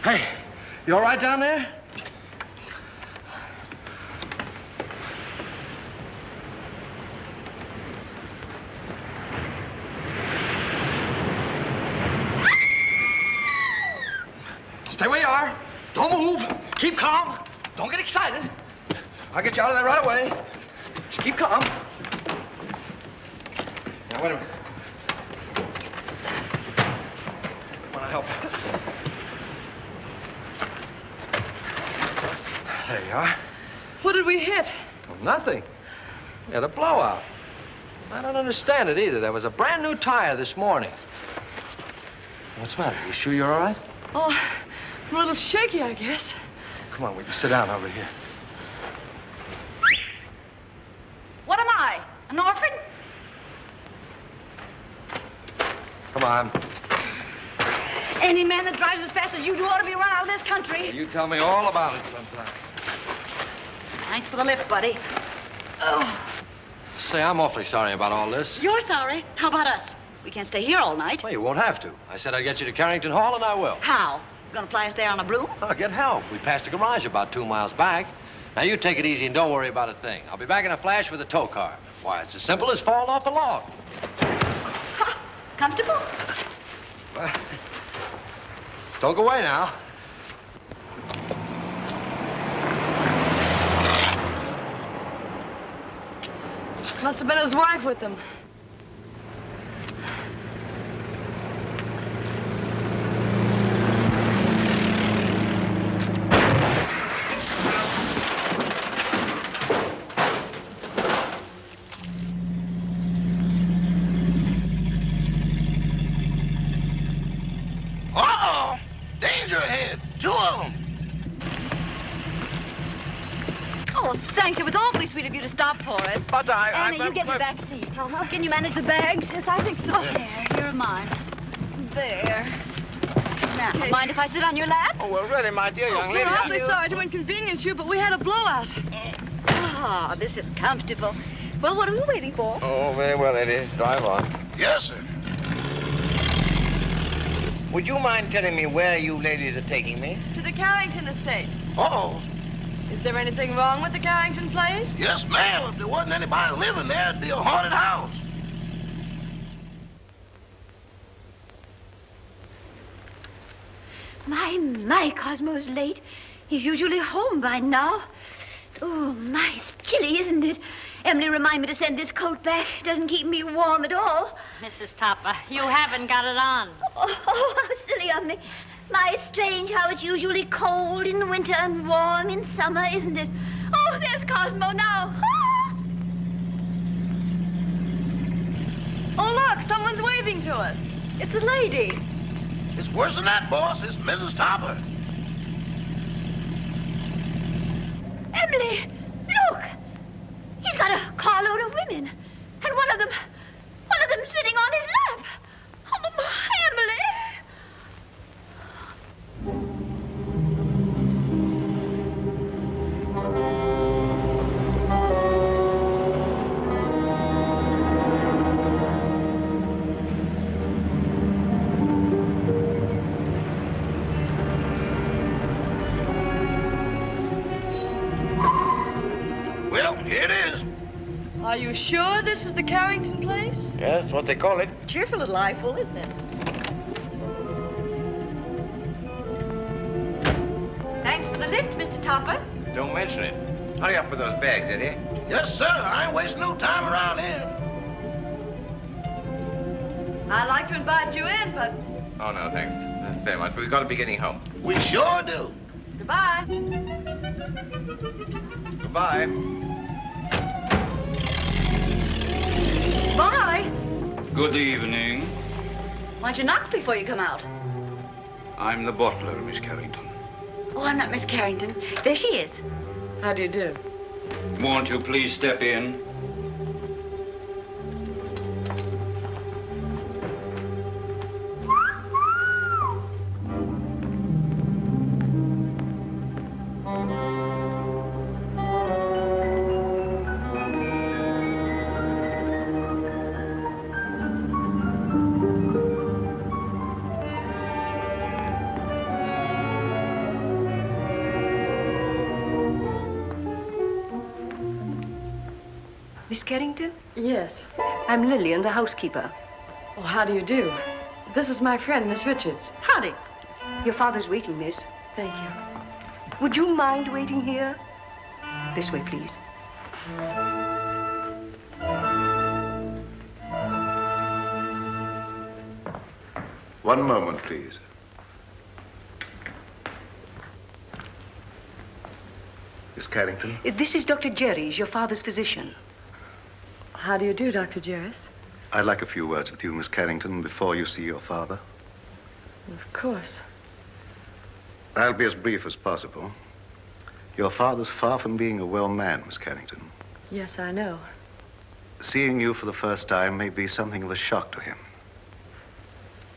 Hey, you all right down there? Stay where you are. Don't move. Keep calm. Don't get excited. I'll get you out of there right away. Just keep calm. Now, wait a minute. Want to help? There you are. What did we hit? Well, nothing. We had a blowout. I don't understand it either. There was a brand new tire this morning. What's the matter? You sure you're all right? Oh, I'm a little shaky, I guess. Come on, we can sit down over here. What am I? An orphan? Come on. Any man that drives as fast as you do ought to be run out of this country. You tell me all about it sometime. Thanks for the lift, buddy. Oh. Say, I'm awfully sorry about all this. You're sorry. How about us? We can't stay here all night. Well, you won't have to. I said I'd get you to Carrington Hall, and I will. How? Gonna fly us there on a broom? I'll get help. We passed the garage about 2 miles back. Now, you take it easy and don't worry about a thing. I'll be back in a flash with a tow car. Why, it's as simple as falling off a log. Ha! Comfortable? Well, don't go away now. Must have been his wife with him. Uh-oh! Danger ahead. 2 of them. Oh, thanks. It was awfully sweet of you to stop for us. But Anna, you get in the back seat. Can you manage the bags? Yes, I think so. There, here are mine. There. Now, mind if I sit on your lap? Oh, well, really, my dear young lady. We're awfully sorry to inconvenience you, but we had a blowout. Oh, this is comfortable. Well, what are we waiting for? Oh, very well, lady. Drive on. Yes, sir. Would you mind telling me where you ladies are taking me? To the Carrington estate. Oh. Is there anything wrong with the Carrington place? Yes, ma'am. If there wasn't anybody living there, it'd be a haunted house. My, Cosmo's late. He's usually home by now. Oh, my, it's chilly, isn't it? Emily, remind me to send this coat back. It doesn't keep me warm at all. Mrs. Topper, you haven't got it on. Oh, how silly of me. My, it's strange how it's usually cold in winter and warm in summer, isn't it? Oh, there's Cosmo now. Ah! Oh, look, someone's waving to us. It's a lady. It's worse than that, boss. It's Mrs. Topper. Emily, look. He's got a carload of women. And one of them sitting on his lap. Oh, Emily. Well, here it is. Are you sure this is the Carrington place? Yes, that's what they call it. Cheerful little eyeful, isn't it? Thanks for the lift, Mr. Topper. Don't mention it. Hurry up with those bags, Eddie. Yes, sir. I ain't wasting no time around here. I'd like to invite you in, but Oh, no, thanks. That's very much. We've got to be getting home. We sure do. goodbye. Goodbye. Bye. Good evening. Why don't you knock before you come out? I'm the butler, Miss Carrington. Oh, I'm not Miss Carrington. There she is. How do you do? Won't you please step in? Miss Carrington? Yes. I'm Lillian, the housekeeper. Well, how do you do? This is my friend, Miss Richards. Howdy. Your father's waiting, miss. Thank you. Would you mind waiting here? This way, please. One moment, please. Miss Carrington? This is Dr. Jerry's, your father's physician. How do you do, Dr. Jarris? I'd like a few words with you, Miss Carrington, before you see your father. Of course. I'll be as brief as possible. Your father's far from being a well man, Miss Carrington. Yes, I know. Seeing you for the first time may be something of a shock to him.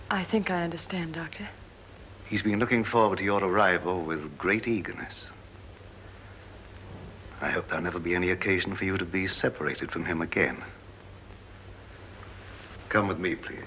I think I understand, Doctor. He's been looking forward to your arrival with great eagerness. I hope there'll never be any occasion for you to be separated from him again. Come with me, please.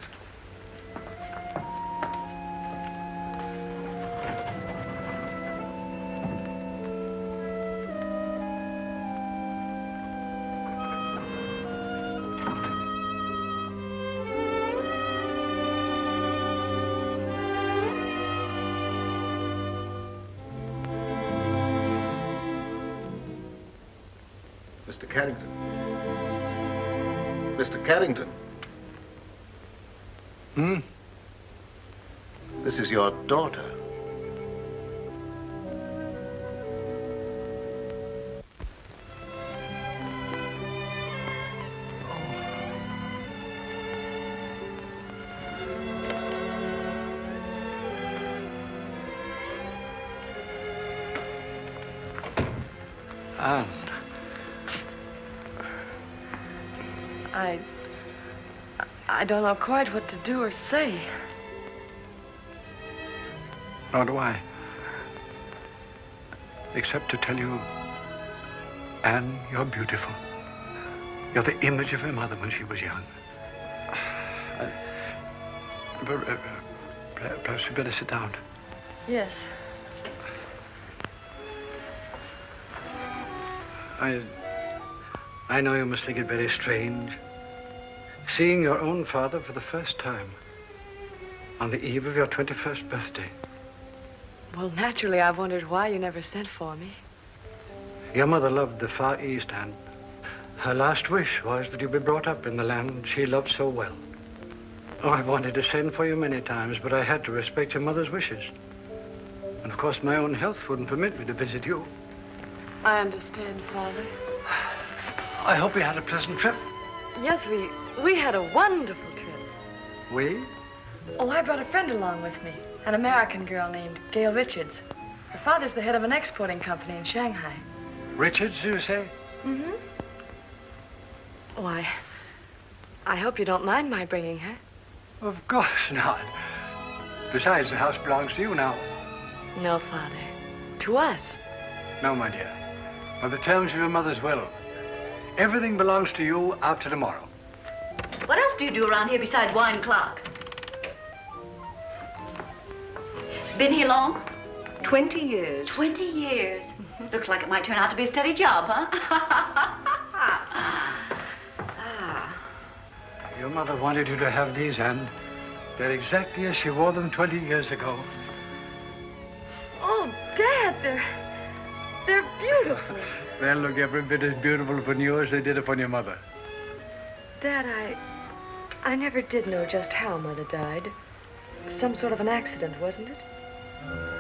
Mr. Carrington. Mr. Carrington. This is your daughter. Anne. I don't know quite what to do or say. Nor do I. Except to tell you, Anne, you're beautiful. You're the image of her mother when she was young. Perhaps you better sit down. Yes. I know you must think it very strange, seeing your own father for the first time on the eve of your 21st birthday. Well, naturally, I wondered why you never sent for me. Your mother loved the Far East, and her last wish was that you be brought up in the land she loved so well. Oh, I wanted to send for you many times, but I had to respect your mother's wishes. And of course, my own health wouldn't permit me to visit you. I understand, Father. I hope you had a pleasant trip. Yes, we had a wonderful trip. We? Oh, I brought a friend along with me, an American girl named Gail Richards. Her father's the head of an exporting company in Shanghai. Richards, you say? Mm-hmm. Oh, I hope you don't mind my bringing her. Of course not. Besides, the house belongs to you now. No, Father. To us. No, my dear. By the terms of your mother's will, everything belongs to you after tomorrow. What else do you do around here besides wind clocks? Been here long? 20 years. 20 years. Looks like it might turn out to be a steady job, huh? Your mother wanted you to have these, and they're exactly as she wore them 20 years ago. Oh, Dad, they're beautiful. They'll look every bit as beautiful upon you as they did upon your mother. Dad, I never did know just how Mother died. Some sort of an accident, wasn't it?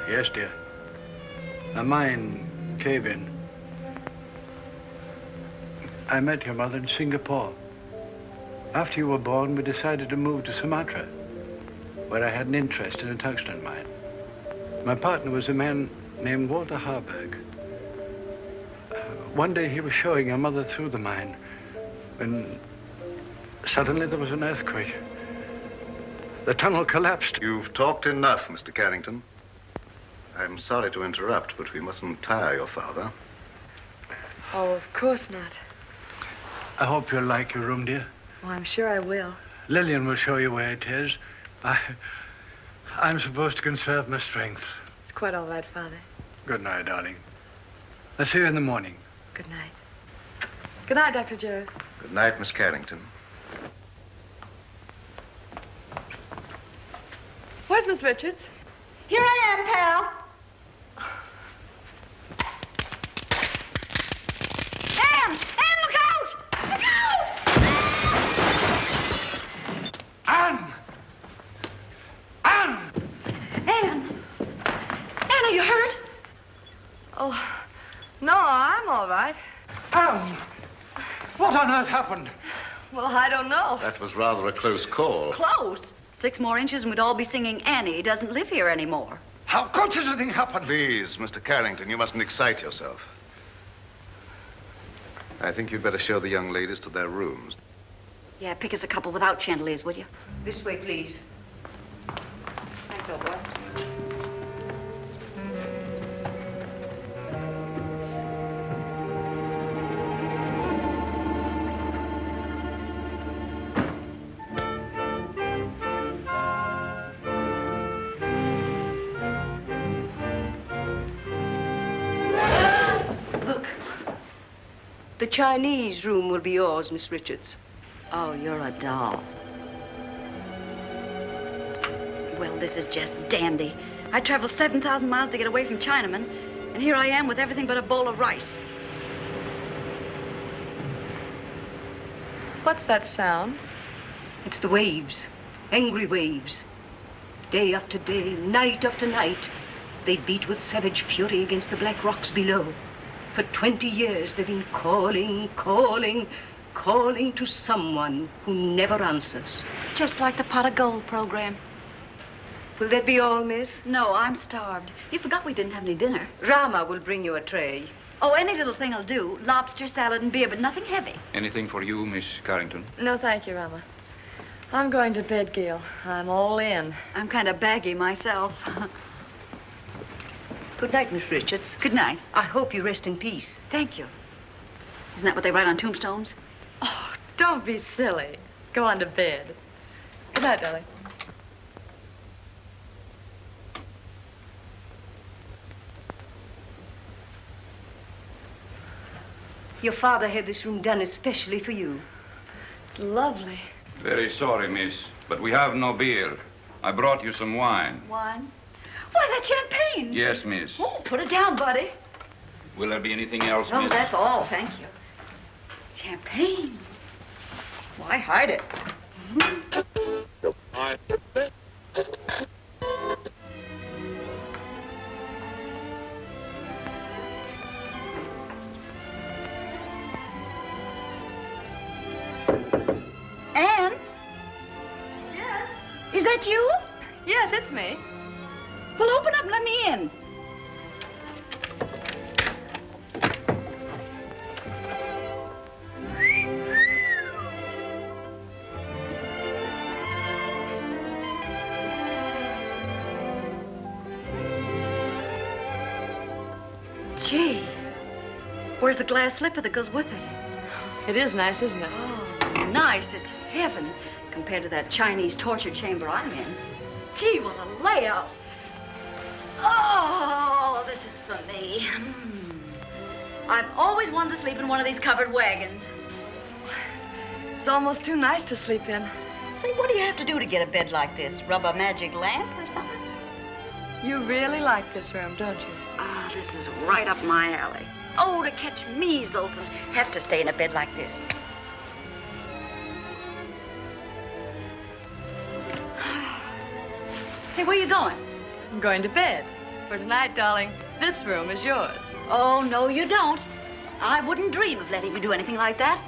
Yes, dear. A mine cave-in. I met your mother in Singapore. After you were born, we decided to move to Sumatra, where I had an interest in a tungsten mine. My partner was a man named Walter Harburg. One day he was showing your mother through the mine when suddenly there was an earthquake. The tunnel collapsed. You've talked enough, Mr. Carrington. I'm sorry to interrupt, but we mustn't tire your father. Oh, of course not. I hope you'll like your room, dear. Oh, I'm sure I will. Lillian will show you where it is. I'm supposed to conserve my strength. It's quite all right, Father. Good night, darling. I'll see you in the morning. Good night. Good night, Dr. Jarvis. Good night, Miss Carrington. Where's Miss Richards? Here I am, pal. Anne! Anne, look out! Look out! Anne! Anne! Anne! Anne, are you hurt? Oh, no, I'm all right. Anne! What on earth happened? Well, I don't know. That was rather a close call. Close. 6 more inches and we'd all be singing Annie doesn't live here anymore. How could such a thing happen? Please, Mr. Carrington, you mustn't excite yourself. I think you'd better show the young ladies to their rooms. Yeah, pick us a couple without chandeliers, would you? This way, please. Thanks, old boy. The Chinese room will be yours, Miss Richards. Oh, you're a doll. Well, this is just dandy. I traveled 7,000 miles to get away from Chinamen, and here I am with everything but a bowl of rice. What's that sound? It's the waves, angry waves. Day after day, night after night, they beat with savage fury against the black rocks below. For 20 years, they've been calling, calling, calling to someone who never answers. Just like the pot of gold program. Will that be all, miss? No, I'm starved. You forgot we didn't have any dinner. Rama will bring you a tray. Oh, any little thing will do. Lobster, salad, and beer, but nothing heavy. Anything for you, Miss Carrington? No, thank you, Rama. I'm going to bed, Gail. I'm all in. I'm kind of baggy myself. Good night, Miss Richards. Good night. I hope you rest in peace. Thank you. Isn't that what they write on tombstones? Oh, don't be silly. Go on to bed. Good night, darling. Your father had this room done especially for you. It's lovely. Very sorry, miss, but we have no beer. I brought you some wine. Wine? Why, that's champagne. Yes, miss. Oh, put it down, buddy. Will there be anything else, No, miss? that's all, thank you. Champagne. Why hide it? Anne? Yes? Is that you? Yes, it's me. Well, open up and let me in. Gee, where's the glass slipper that goes with it? It is nice, isn't it? Oh, nice. It's heaven compared to that Chinese torture chamber I'm in. Gee, what a layout. Oh, this is for me. I've always wanted to sleep in one of these covered wagons. It's almost too nice to sleep in. Say, what do you have to do to get a bed like this? Rub a magic lamp or something? You really like this room, don't you? Ah, this is right up my alley. Oh, to catch measles and have to stay in a bed like this. Hey, where you going? I'm going to bed. For tonight, darling, this room is yours. Oh, no, you don't. I wouldn't dream of letting you do anything like that.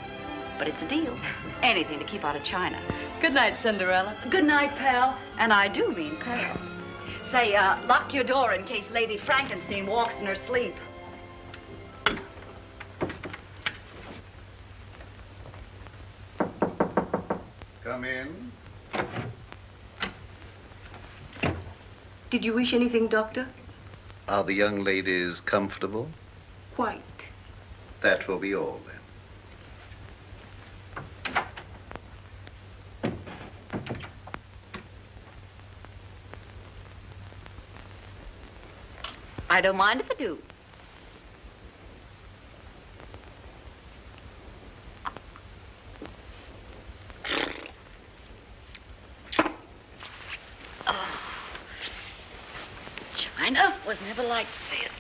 But it's a deal. Anything to keep out of China. Good night, Cinderella. Good night, pal. And I do mean pal. Say, lock your door in case Lady Frankenstein walks in her sleep. Come in. Did you wish anything, Doctor? Are the young ladies comfortable? Quite. That will be all, then. I don't mind if I do. was never like this.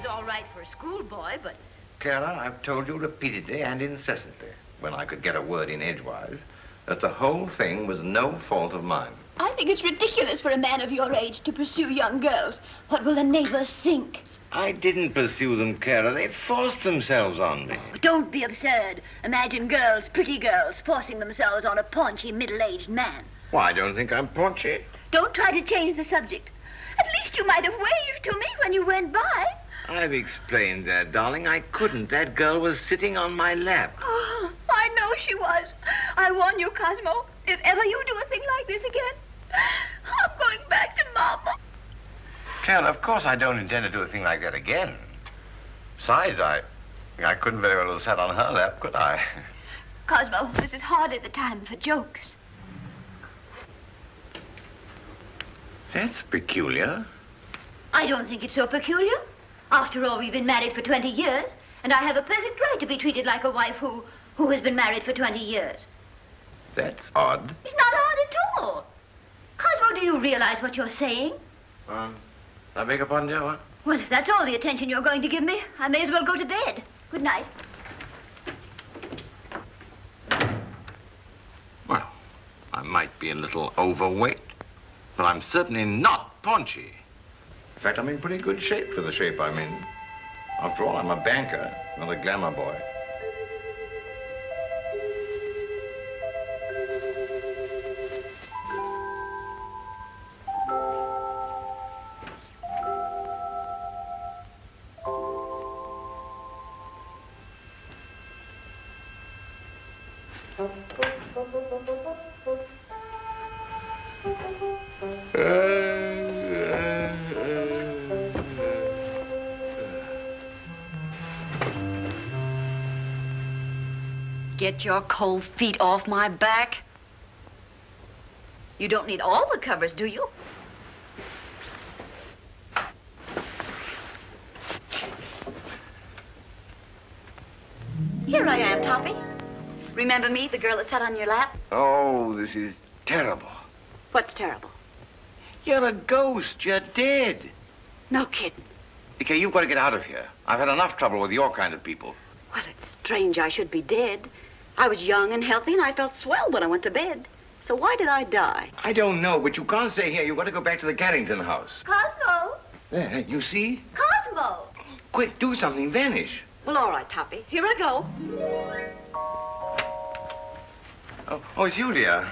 All right for a schoolboy, but... Kara, I've told you repeatedly and incessantly, when I could get a word in edgewise, that the whole thing was no fault of mine. I think it's ridiculous for a man of your age to pursue young girls. What will the neighbors think? I didn't pursue them, Kara. They forced themselves on me. Oh, don't be absurd. Imagine girls, pretty girls, forcing themselves on a paunchy, middle-aged man. Well, I don't think I'm paunchy. Don't try to change the subject. At least you might have waved to me when you went by. I've explained that, darling. I couldn't. That girl was sitting on my lap. Oh, I know she was. I warn you, Cosmo, if ever you do a thing like this again, I'm going back to Mama. Fiona, of course I don't intend to do a thing like that again. Besides, I couldn't very well have sat on her lap, could I? Cosmo, this is hardly the time for jokes. That's peculiar. I don't think it's so peculiar. After all, we've been married for 20 years, and I have a perfect right to be treated like a wife who has been married for 20 years. That's odd. It's not odd at all. Cosmo, do you realize what you're saying? I beg your pardon, dear, what? Well, if that's all the attention you're going to give me, I may as well go to bed. Good night. Well, I might be a little overweight, but I'm certainly not paunchy. In fact, I'm in pretty good shape for the shape I'm in. After all, I'm a banker, not a glamour boy. Get your cold feet off my back. You don't need all the covers, do you? Here I am, Toppy. Remember me, the girl that sat on your lap? Oh, this is terrible. What's terrible? You're a ghost. You're dead. No kidding. Okay, you've got to get out of here. I've had enough trouble with your kind of people. Well, it's strange I should be dead. I was young and healthy, and I felt swell when I went to bed. So why did I die? I don't know, but you can't stay here. You've got to go back to the Carrington house. Cosmo! There, you see? Cosmo! Quick, do something. Vanish. Well, all right, Toppy. Here I go. Oh, it's you, dear.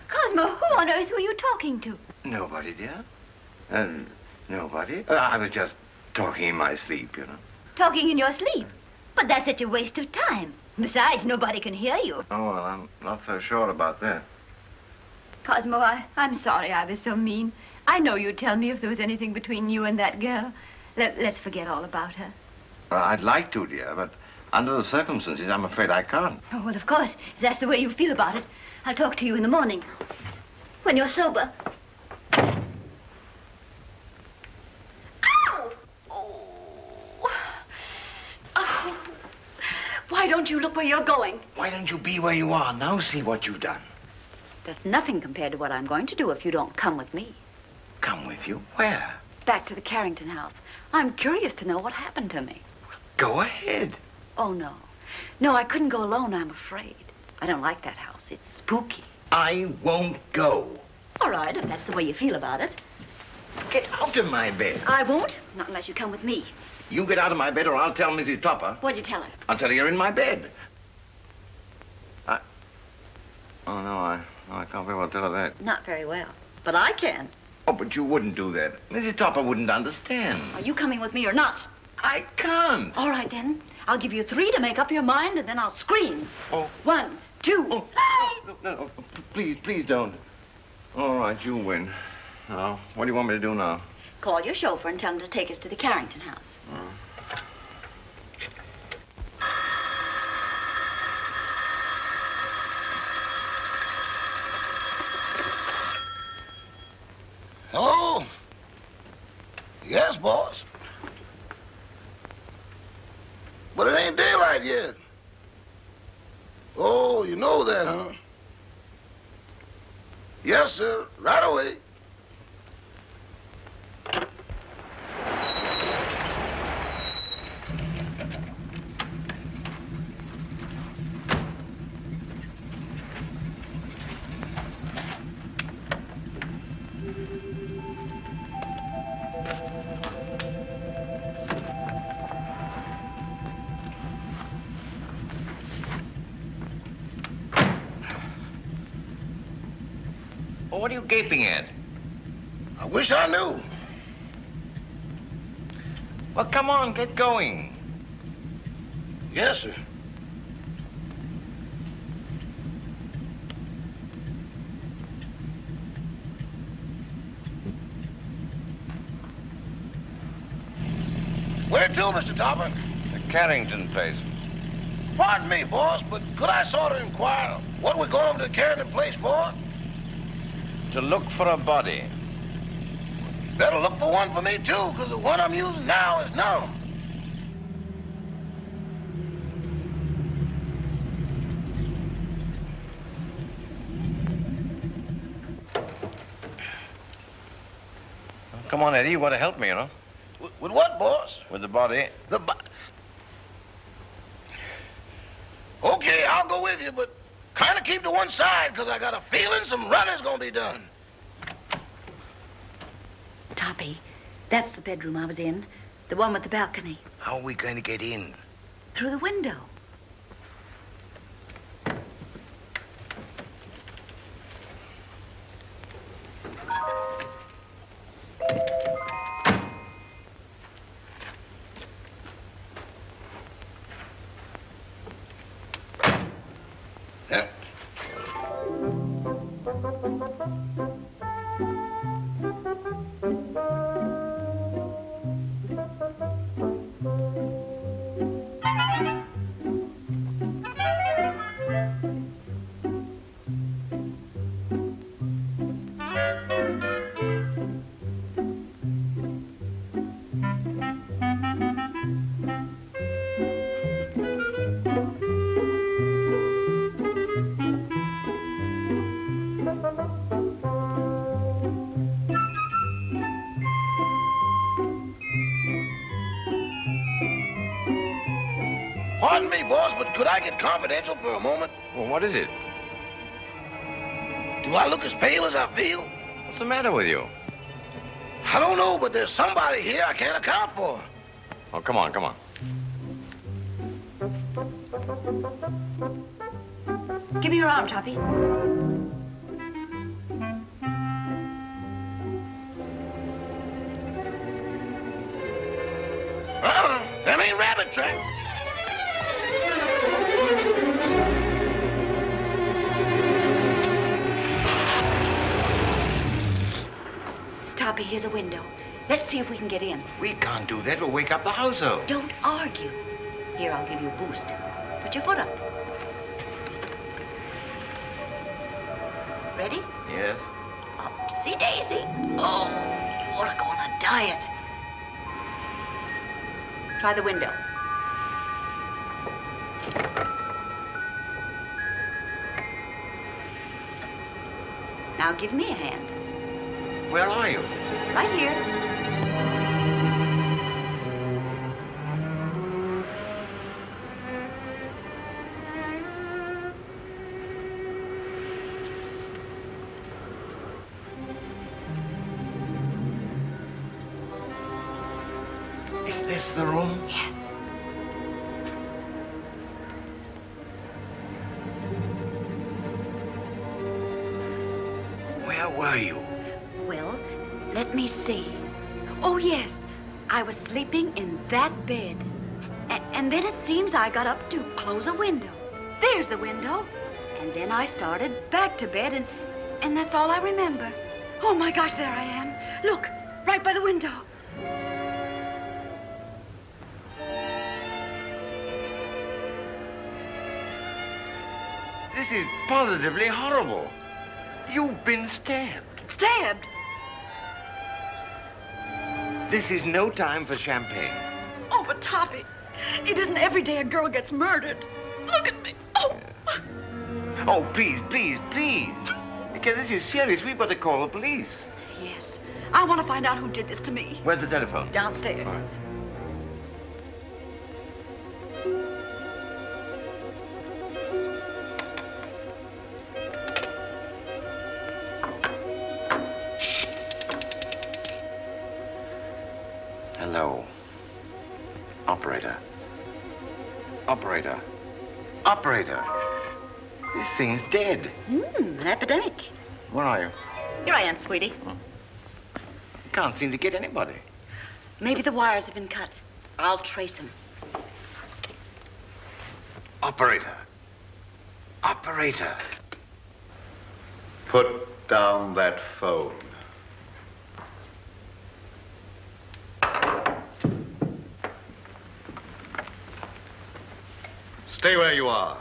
Cosmo, who on earth were you talking to? Nobody, dear. Nobody. I was just talking in my sleep, you know. Talking in your sleep? But that's such a waste of time. Besides, nobody can hear you. Oh, well, I'm not so sure about that. Cosmo, I'm sorry I was so mean. I know you'd tell me if there was anything between you and that girl. Let's forget all about her. I'd like to, dear, but under the circumstances, I'm afraid I can't. Oh, well, of course, if that's the way you feel about it. I'll talk to you in the morning, when you're sober. Ow! Oh. Why don't you look where you're going? Why don't you be where you are? Now see what you've done. That's nothing compared to what I'm going to do if you don't come with me. Come with you? Where? Back to the Carrington house. I'm curious to know what happened to me. Go ahead. Oh, no. No, I couldn't go alone, I'm afraid. I don't like that house. It's spooky. I won't go. All right, if that's the way you feel about it. Get out of my bed. I won't, not unless you come with me. You get out of my bed or I'll tell Mrs. Topper. What'd you tell her? I'll tell her you're in my bed. Oh, no, I can't very well tell her that. Not very well, but I can. Oh, but you wouldn't do that. Mrs. Topper wouldn't understand. Are you coming with me or not? I can't. All right, then. I'll give you 3 to make up your mind, and then I'll scream. Oh. 1, 2. Oh, no, please don't. All right, you win. Now, what do you want me to do now? Call your chauffeur and tell him to take us to the Carrington house. Hello? Yes, boss. But it ain't daylight yet. Oh, you know that, huh? Yes, sir. Right away. Oh, what are you gaping at? I wish I knew. Well, come on, get going. Yes, sir. Where to, Mr. Topper? The Carrington place. Pardon me, boss, but could I sort of inquire what we're going over to the Carrington place for? To look for a body. Better look for one for me, too, because the one I'm using now is numb. Come on, Eddie, you want to help me, you know? With what, boss? With the body. Okay, I'll go with you, but kind of keep to one side, because I got a feeling some running's going to be done. Toppy, that's the bedroom I was in. The one with the balcony. How are we going to get in? Through the window. Yeah. Pardon me, boss, but could I get confidential for a moment? Well, what is it? Do I look as pale as I feel? What's the matter with you? I don't know, but there's somebody here I can't account for. Oh, come on, come on. Give me your arm, Toppy. Them ain't rabbit tracks. Toppy, here's a window. Let's see if we can get in. We can't do that. We'll wake up the household. Don't argue. Here, I'll give you a boost. Put your foot up. Ready? Yes. Upsy daisy. Oh, you ought to go on a diet. Try the window. Now give me a hand. Where are you? Right here. Is this the room? Yes. Where were you? Well, let me see. Oh, yes. I was sleeping in that bed. And then it seems I got up to close a window. There's the window. And then I started back to bed, and that's all I remember. Oh, my gosh, there I am. Look, right by the window. This is positively horrible. You've been stabbed. Stabbed? This is no time for champagne. Oh, but Toppy, it isn't every day a girl gets murdered. Look at me. Oh. Oh, please, please, please. Because this is serious. We've got to call the police. Yes. I want to find out who did this to me. Where's the telephone? Downstairs. All right. Hello. Operator. Operator. Operator. This thing's dead. An epidemic. Where are you? Here I am, sweetie. Can't seem to get anybody. Maybe the wires have been cut. I'll trace them. Operator. Operator. Put down that phone. Stay where you are.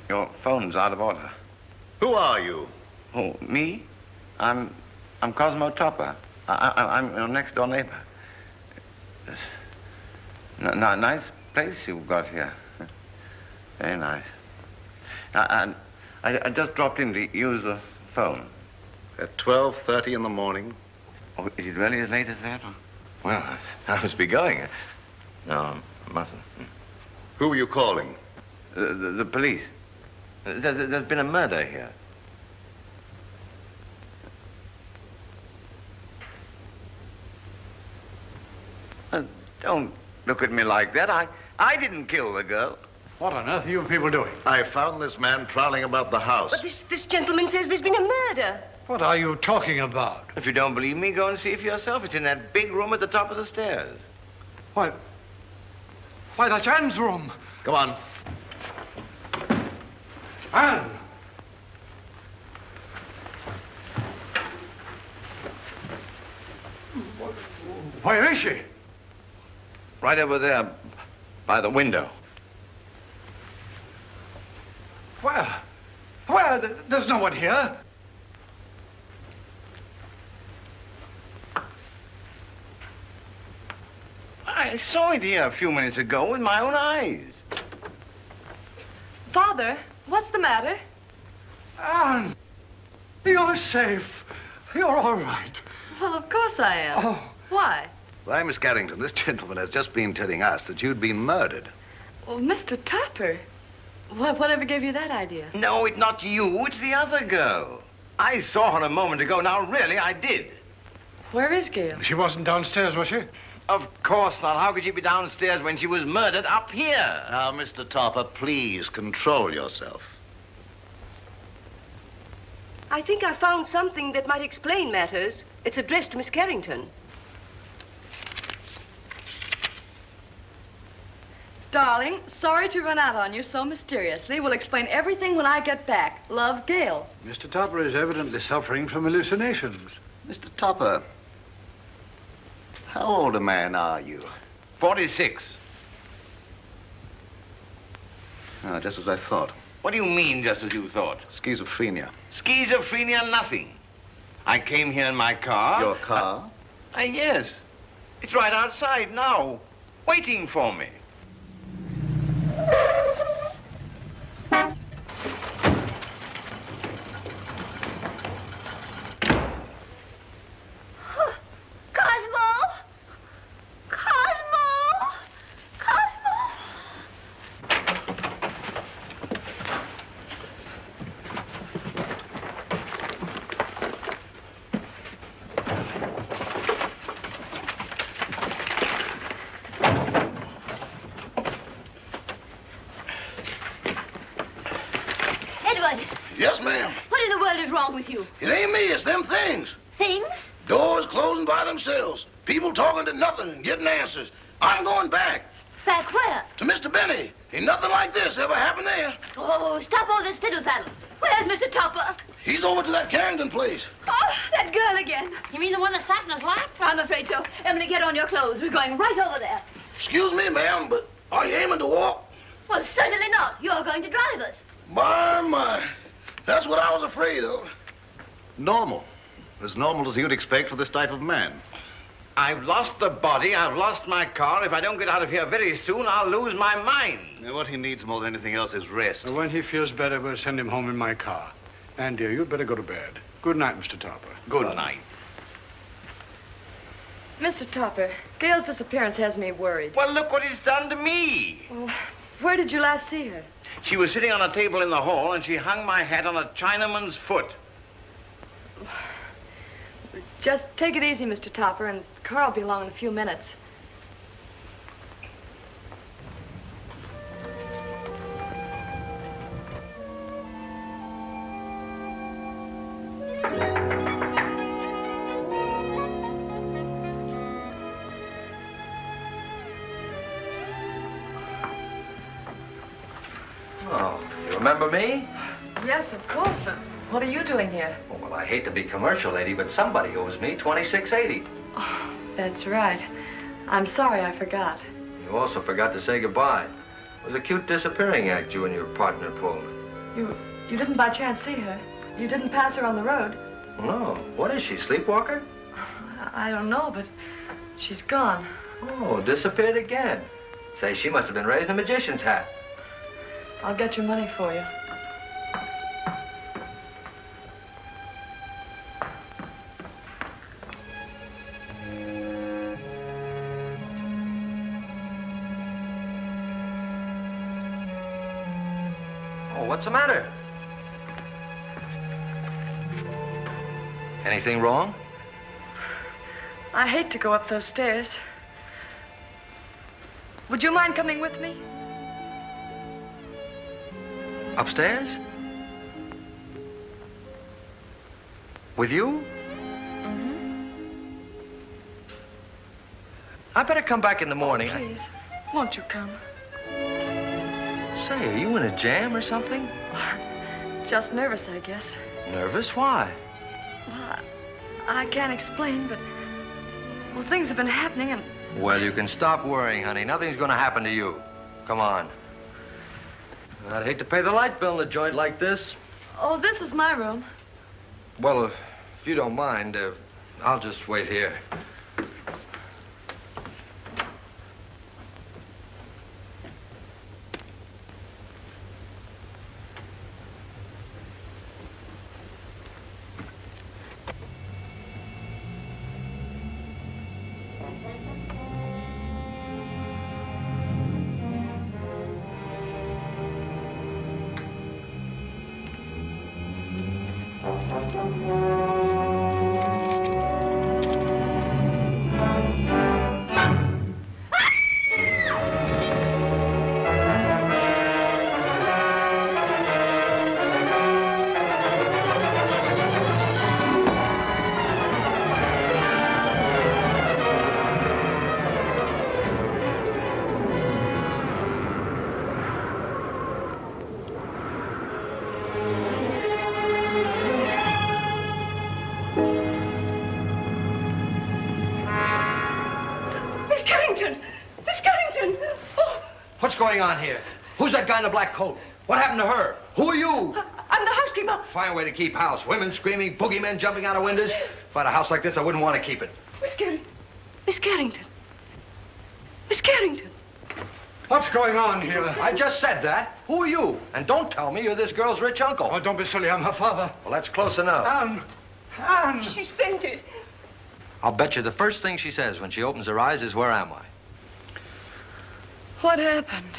Your phone's out of order. Who are you? Oh, me? I'm Cosmo Topper. I'm your next door neighbor. Nice place you've got here. Very nice. I just dropped in to use the phone. At 12:30 in the morning? Oh, is it really as late as that? Well, I must be going. No, I mustn't. Who were you calling? The police. There's been a murder here. Don't look at me like that. I didn't kill the girl. What on earth are you people doing? I found this man prowling about the house. But this gentleman says there's been a murder. What are you talking about? If you don't believe me, go and see for yourself. It's in that big room at the top of the stairs. Why, that's Anne's room. Come on. Anne! Where is she? Right over there, by the window. Where? There's no one here. I saw it here a few minutes ago with my own eyes. Father, what's the matter? Anne, you're safe. You're all right. Well, of course I am. Oh. Why? Why, Miss Carrington, this gentleman has just been telling us that you'd been murdered. Well, Mr. Topper, whatever gave you that idea? No, it's not you. It's the other girl. I saw her a moment ago. Now, really, I did. Where is Gail? She wasn't downstairs, was she? Of course not. How could she be downstairs when she was murdered up here? Now, Mr. Topper, please control yourself. I think I found something that might explain matters. It's addressed to Miss Carrington. Darling, sorry to run out on you so mysteriously. We'll explain everything when I get back. Love, Gail. Mr. Topper is evidently suffering from hallucinations. Mr. Topper, how old a man are you? 46. Ah, just as I thought. What do you mean, just as you thought? Schizophrenia. Schizophrenia, nothing. I came here in my car. Your car? Yes. It's right outside now, waiting for me. Yes, ma'am. What in the world is wrong with you? It ain't me, it's them things. Things? Doors closing by themselves. People talking to nothing and getting answers. I'm going back. Back where? To Mr. Benny. Ain't nothing like this ever happened there. Oh, stop all this fiddle-faddle. Where's Mr. Topper? He's over to that Carrington place. Oh, that girl again. You mean the one that sat in his lap? I'm afraid so. Emily, get on your clothes. We're going right over there. Excuse me, ma'am, but are you aiming to walk? Well, certainly not. You're going to drive us. My. That's what I was afraid of. Normal. As normal as you'd expect for this type of man. I've lost the body. I've lost my car. If I don't get out of here very soon, I'll lose my mind. Now, what he needs more than anything else is rest. When he feels better, we'll send him home in my car. And, dear, you'd better go to bed. Good night, Mr. Topper. Good night. Mr. Topper, Gail's disappearance has me worried. Well, look what it's done to me. Well, where did you last see her? She was sitting on a table in the hall, and she hung my hat on a Chinaman's foot. Just take it easy, Mr. Topper, and Carl will be along in a few minutes. Oh, you remember me? Yes, of course, but what are you doing here? Oh, well, I hate to be commercial, lady, but somebody owes me $26.80. Oh, that's right. I'm sorry I forgot. You also forgot to say goodbye. It was a cute disappearing act you and your partner pulled. You didn't by chance see her? You didn't pass her on the road? No. What is she, sleepwalker? I don't know, but she's gone. Oh, disappeared again. Say, she must have been raised in a magician's hat. I'll get your money for you. Oh, what's the matter? Anything wrong? I hate to go up those stairs. Would you mind coming with me? Upstairs? With you? Mm-hmm. I better come back in the morning. Oh, please, won't you come? Say, are you in a jam or something? Just nervous, I guess. Nervous? Why? Well, I can't explain, but... Well, things have been happening and... Well, you can stop worrying, honey. Nothing's gonna happen to you. Come on. I'd hate to pay the light bill in a joint like this. Oh, this is my room. Well, if you don't mind, I'll just wait here. What's going on here? Who's that guy in the black coat? What happened to her? Who are you? I'm the housekeeper. Fine way to keep house. Women screaming, boogeymen jumping out of windows. If I had a house like this, I wouldn't want to keep it. Miss Carrington. Miss Carrington. What's going on here? I just said that. Who are you? And don't tell me you're this girl's rich uncle. Oh, don't be silly. I'm her father. Well, that's close enough. Anne! She's fainted. I'll bet you the first thing she says when she opens her eyes is, "Where am I?" What happened?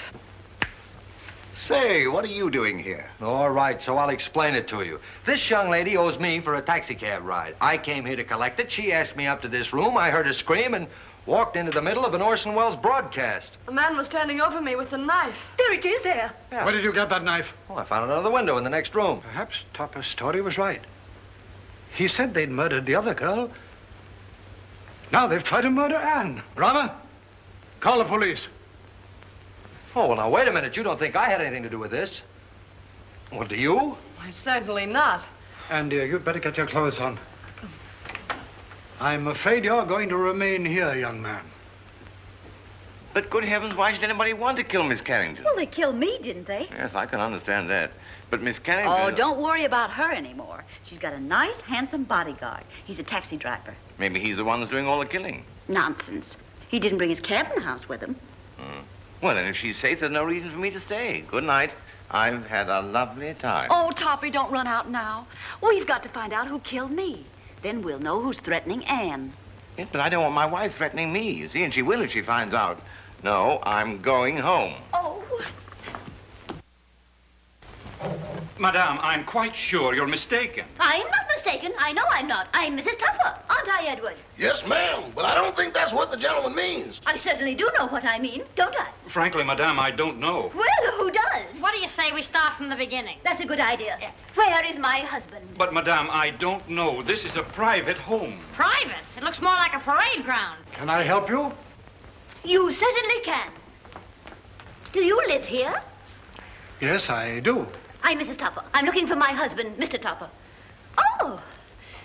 Say, what are you doing here? All right, so I'll explain it to you. This young lady owes me for a taxicab ride. I came here to collect it. She asked me up to this room. I heard her scream and walked into the middle of an Orson Welles broadcast. A man was standing over me with a knife. There it is, there. Yeah. Where did you get that knife? Oh, I found it under the window in the next room. Perhaps Topper's story was right. He said they'd murdered the other girl. Now they've tried to murder Anne. Rama, call the police. Oh, well, now, wait a minute. You don't think I had anything to do with this? Well, do you? Why, certainly not. Anne, dear, you'd better get your clothes on. I'm afraid you're going to remain here, young man. But good heavens, why should anybody want to kill Miss Carrington? Well, they killed me, didn't they? Yes, I can understand that. But Miss Carrington... Oh, don't worry about her anymore. She's got a nice, handsome bodyguard. He's a taxi driver. Maybe he's the one that's doing all the killing. Nonsense. He didn't bring his cabin house with him. Well, then, if she's safe, there's no reason for me to stay. Good night. I've had a lovely time. Oh, Topper, don't run out now. We've got to find out who killed me. Then we'll know who's threatening Anne. Yes, but I don't want my wife threatening me, you see, and she will if she finds out. No, I'm going home. Oh. Madame, I'm quite sure you're mistaken. I'm not mistaken. I know I'm not. I'm Mrs. Topper, aren't I, Edward? Yes, ma'am, but I don't think that's what the gentleman means. I certainly do know what I mean, don't I? Frankly, Madame, I don't know. Well, who does? What do you say we start from the beginning? That's a good idea. Where is my husband? But, Madame, I don't know. This is a private home. Private? It looks more like a parade ground. Can I help you? You certainly can. Do you live here? Yes, I do. I'm Mrs. Topper. I'm looking for my husband, Mr. Topper. Oh,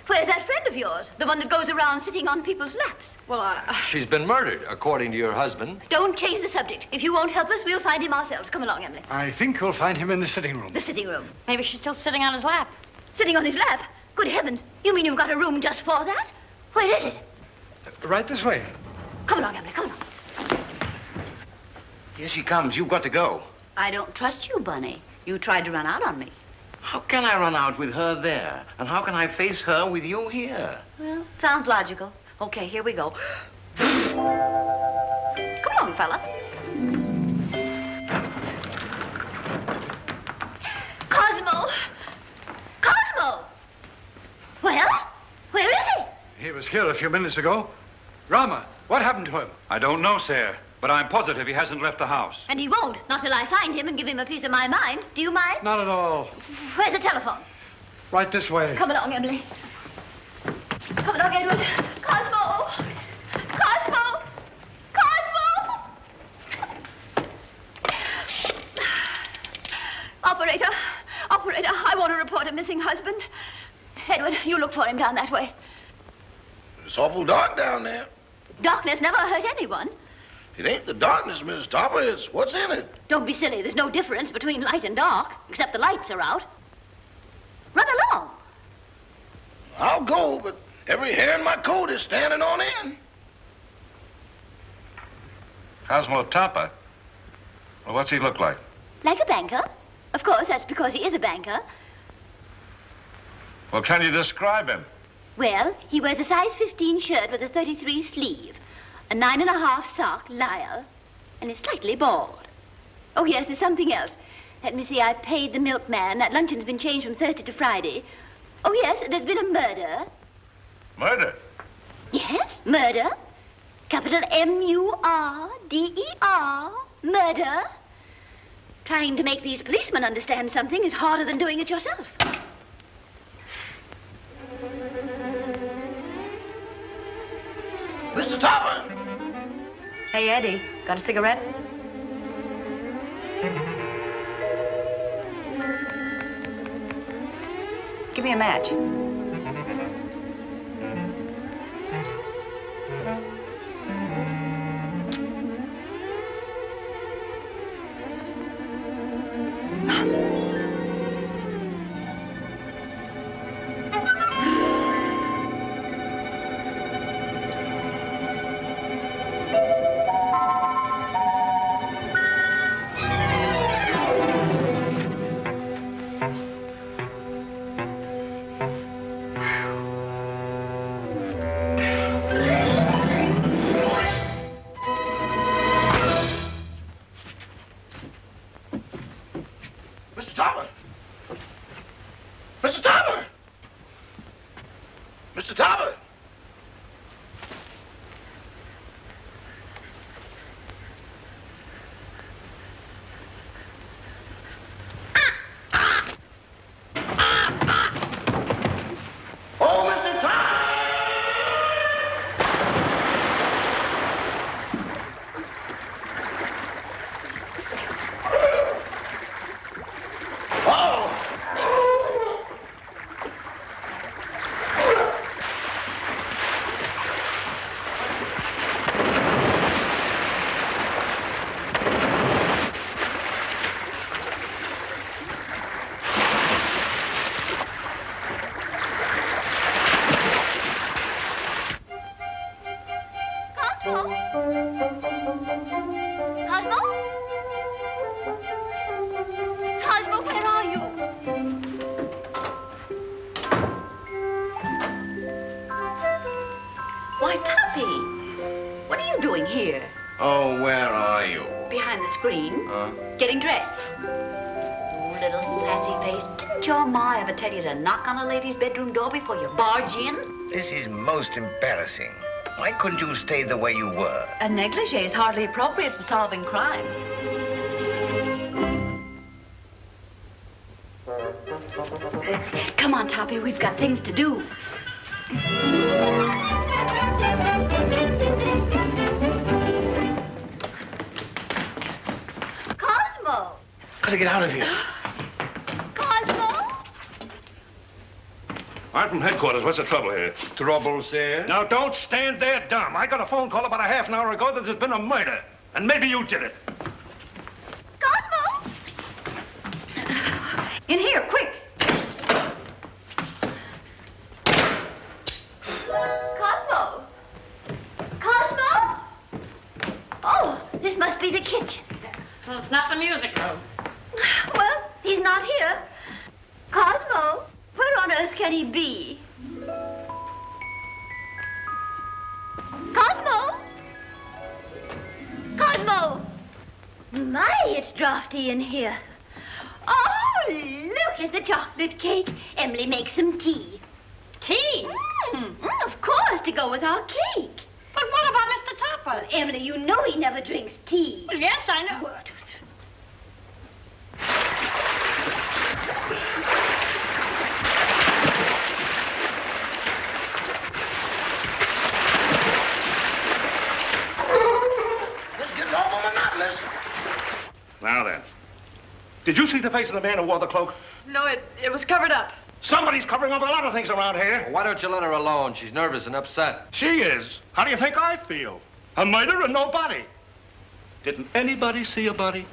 Where's that friend of yours? The one that goes around sitting on people's laps? Well, She's been murdered, according to your husband. Don't change the subject. If you won't help us, we'll find him ourselves. Come along, Emily. I think you'll find him in the sitting room. The sitting room. Maybe she's still sitting on his lap. Sitting on his lap? Good heavens. You mean you've got a room just for that? Where is it? Right this way. Come along, Emily. Come along. Here she comes. You've got to go. I don't trust you, Bunny. You tried to run out on me. How can I run out with her there? And how can I face her with you here? Well, sounds logical. Okay, here we go. Come along, fella. Cosmo! Cosmo! Well, where is he? He was here a few minutes ago. Rama, what happened to him? I don't know, sir, but I'm positive he hasn't left the house. And he won't, not till I find him and give him a piece of my mind. Do you mind? Not at all. Where's the telephone? Right this way. Come along, Emily. Come along, Edward. Cosmo! Cosmo! Cosmo! Operator! Operator, I want to report a missing husband. Edward, you look for him down that way. It's awful dark down there. Darkness never hurt anyone. It ain't the darkness, Miss Topper. It's what's in it. Don't be silly. There's no difference between light and dark, except the lights are out. Run along. I'll go, but every hair in my coat is standing on end. Cosmo Topper? Well, what's he look like? Like a banker. Of course, that's because he is a banker. Well, can you describe him? Well, he wears a size 15 shirt with a 33 sleeve, a 9.5 sock lyre, and is slightly bald. Oh, yes, there's something else. Let me see, I paid the milkman. That luncheon's been changed from Thursday to Friday. Oh, yes, there's been a murder. Murder? Yes, murder. Capital M-U-R-D-E-R. Murder. Trying to make these policemen understand something is harder than doing it yourself. Mr. Topper! Hey, Eddie, got a cigarette? Give me a match. Mr. Topper! Mr. Topper! Mr. Topper! Oh, Mr. Topper! Cosmo? Cosmo, where are you? Why, Tuppy, what are you doing here? Oh, where are you? Behind the screen? Getting dressed. Oh, little sassy face. Didn't your ma ever tell you to knock on a lady's bedroom door before you barge in? This is most embarrassing. Why couldn't you stay the way you were? A negligee is hardly appropriate for solving crimes. Come on, Toppy, we've got things to do. Cosmo! Gotta get out of here. Cosmo! I'm from headquarters. What's the trouble here? Trouble, sir? Now, don't stand there dumb. I got a phone call about a half an hour ago that there's been a murder. And maybe you did it. Cosmo! In here, quick! Cosmo! Cosmo! Oh, this must be the kitchen. Well, it's not the music room. Well, he's not here. Cosmo, where on earth can he be? Cosmo! Cosmo! My, it's drafty in here. Oh, look at the chocolate cake. Emily makes some tea. Tea? Of course, to go with our cake. But what about Mr. Topper? Well, Emily, you know he never drinks tea. Well, yes, I know. What? This gets awful monotonous. Now then. Did you see the face of the man who wore the cloak? No, it was covered up. Somebody's covering up a lot of things around here. Well, why don't you let her alone? She's nervous and upset. She is. How do you think I feel? A murder and no body. Didn't anybody see a body?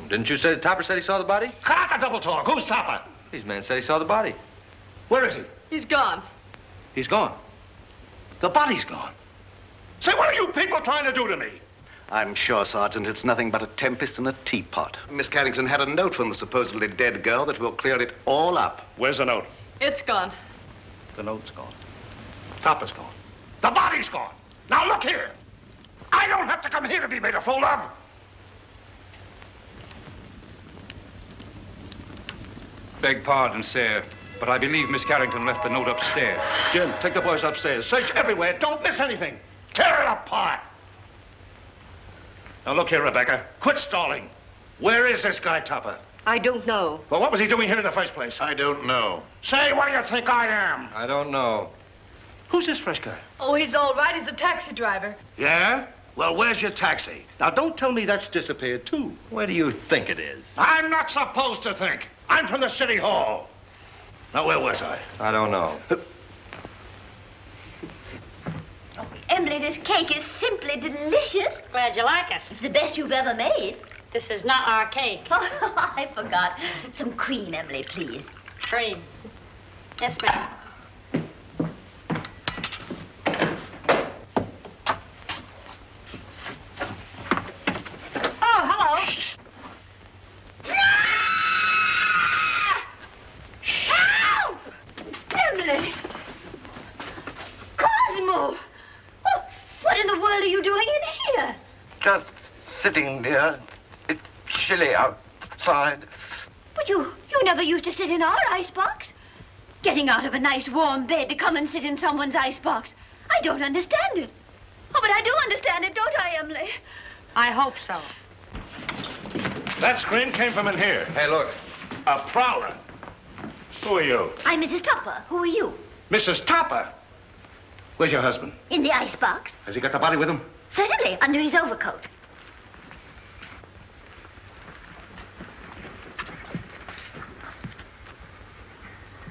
Didn't you say the Topper said he saw the body? Cut out the double talk. Who's Topper? These men said he saw the body. Where is he? He's gone. He's gone. The body's gone. Say, what are you people trying to do to me? I'm sure, Sergeant, it's nothing but a tempest in a teapot. Miss Carrington had a note from the supposedly dead girl that will clear it all up. Where's the note? It's gone. The note's gone. Topper's gone. The body's gone. Now, look here. I don't have to come here to be made a fool of. Beg pardon, sir, but I believe Miss Carrington left the note upstairs. Jim, take the boys upstairs. Search everywhere. Don't miss anything. Tear it apart. Now, look here, Rebecca. Quit stalling. Where is this guy, Topper? I don't know. Well, what was he doing here in the first place? I don't know. Say, what do you think I am? I don't know. Who's this fresh guy? Oh, he's all right. He's a taxi driver. Yeah? Well, where's your taxi? Now, don't tell me that's disappeared, too. Where do you think it is? I'm not supposed to think. I'm from the city hall. Now, where was I? I don't know. Emily, this cake is simply delicious. Glad you like it. It's the best you've ever made. This is not our cake. Oh, I forgot. Some cream, Emily, please. Cream. Yes, ma'am. Oh, hello. Help! Emily! Cosmo! Oh, what in the world are you doing in here? Just sitting, dear. It's chilly outside. But you never used to sit in our icebox. Getting out of a nice warm bed to come and sit in someone's icebox. I don't understand it. Oh, but I do understand it, don't I, Emily? I hope so. That scream came from in here. Hey, look. A prowler. Who are you? I'm Mrs. Topper. Who are you? Mrs. Topper. Where's your husband? In the icebox. Has he got the body with him? Certainly, under his overcoat.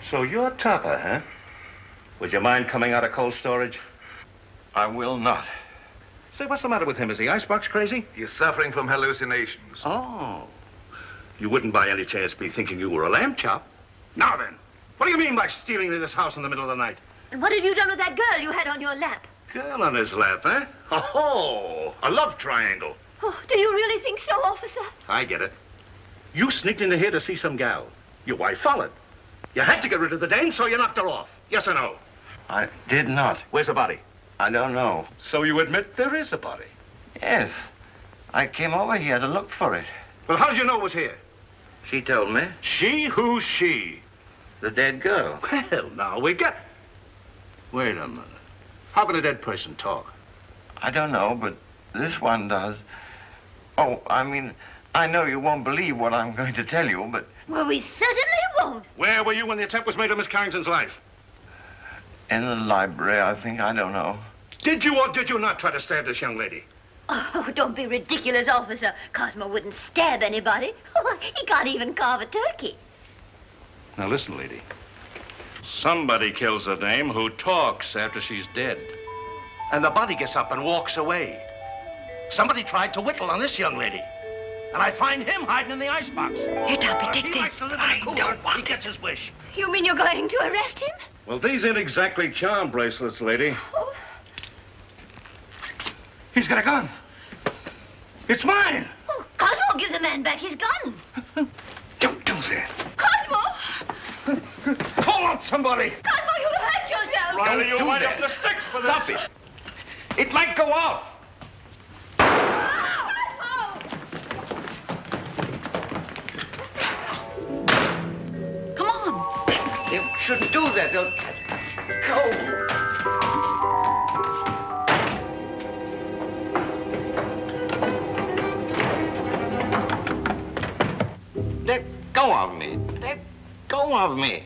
So you're Topper, huh? Would you mind coming out of cold storage? I will not. Say, what's the matter with him? Is the icebox crazy? He's suffering from hallucinations. Oh. You wouldn't by any chance be thinking you were a lamb chop? Now then, what do you mean by stealing into this house in the middle of the night? And what have you done with that girl you had on your lap? Girl on his lap, eh? Oh, a love triangle. Oh, do you really think so, officer? I get it. You sneaked into here to see some gal. Your wife followed. You had to get rid of the dame, so you knocked her off. Yes or no? I did not. Where's the body? I don't know. So you admit there is a body? Yes. I came over here to look for it. Well, how did you know it was here? She told me. She? Who's she? The dead girl. Well, now we get... Wait a minute. How can a dead person talk? I don't know, but this one does. Oh, I mean, I know you won't believe what I'm going to tell you, but... Well, we certainly won't. Where were you when the attempt was made on Miss Carrington's life? In the library, I think. I don't know. Did you or did you not try to stab this young lady? Oh, don't be ridiculous, officer. Cosmo wouldn't stab anybody. Oh, he can't even carve a turkey. Now, listen, lady. Somebody kills a dame who talks after she's dead. And the body gets up and walks away. Somebody tried to whittle on this young lady. And I find him hiding in the icebox. Here, Toppy, take He this. likes to live in the cooler. He gets his wish. You mean you're going to arrest him? Well, these ain't exactly charm bracelets, lady. Oh. He's got a gun. It's mine. Oh, Cosmo, give the man back his gun. Don't do that. Cosmo! Call out somebody. Cosmo, you'll hurt yourself. Riley, you'll do wind that. up the sticks for this. Stop it. It might go off. Come on. They shouldn't do that. They'll go. Let go of me. Let go of me.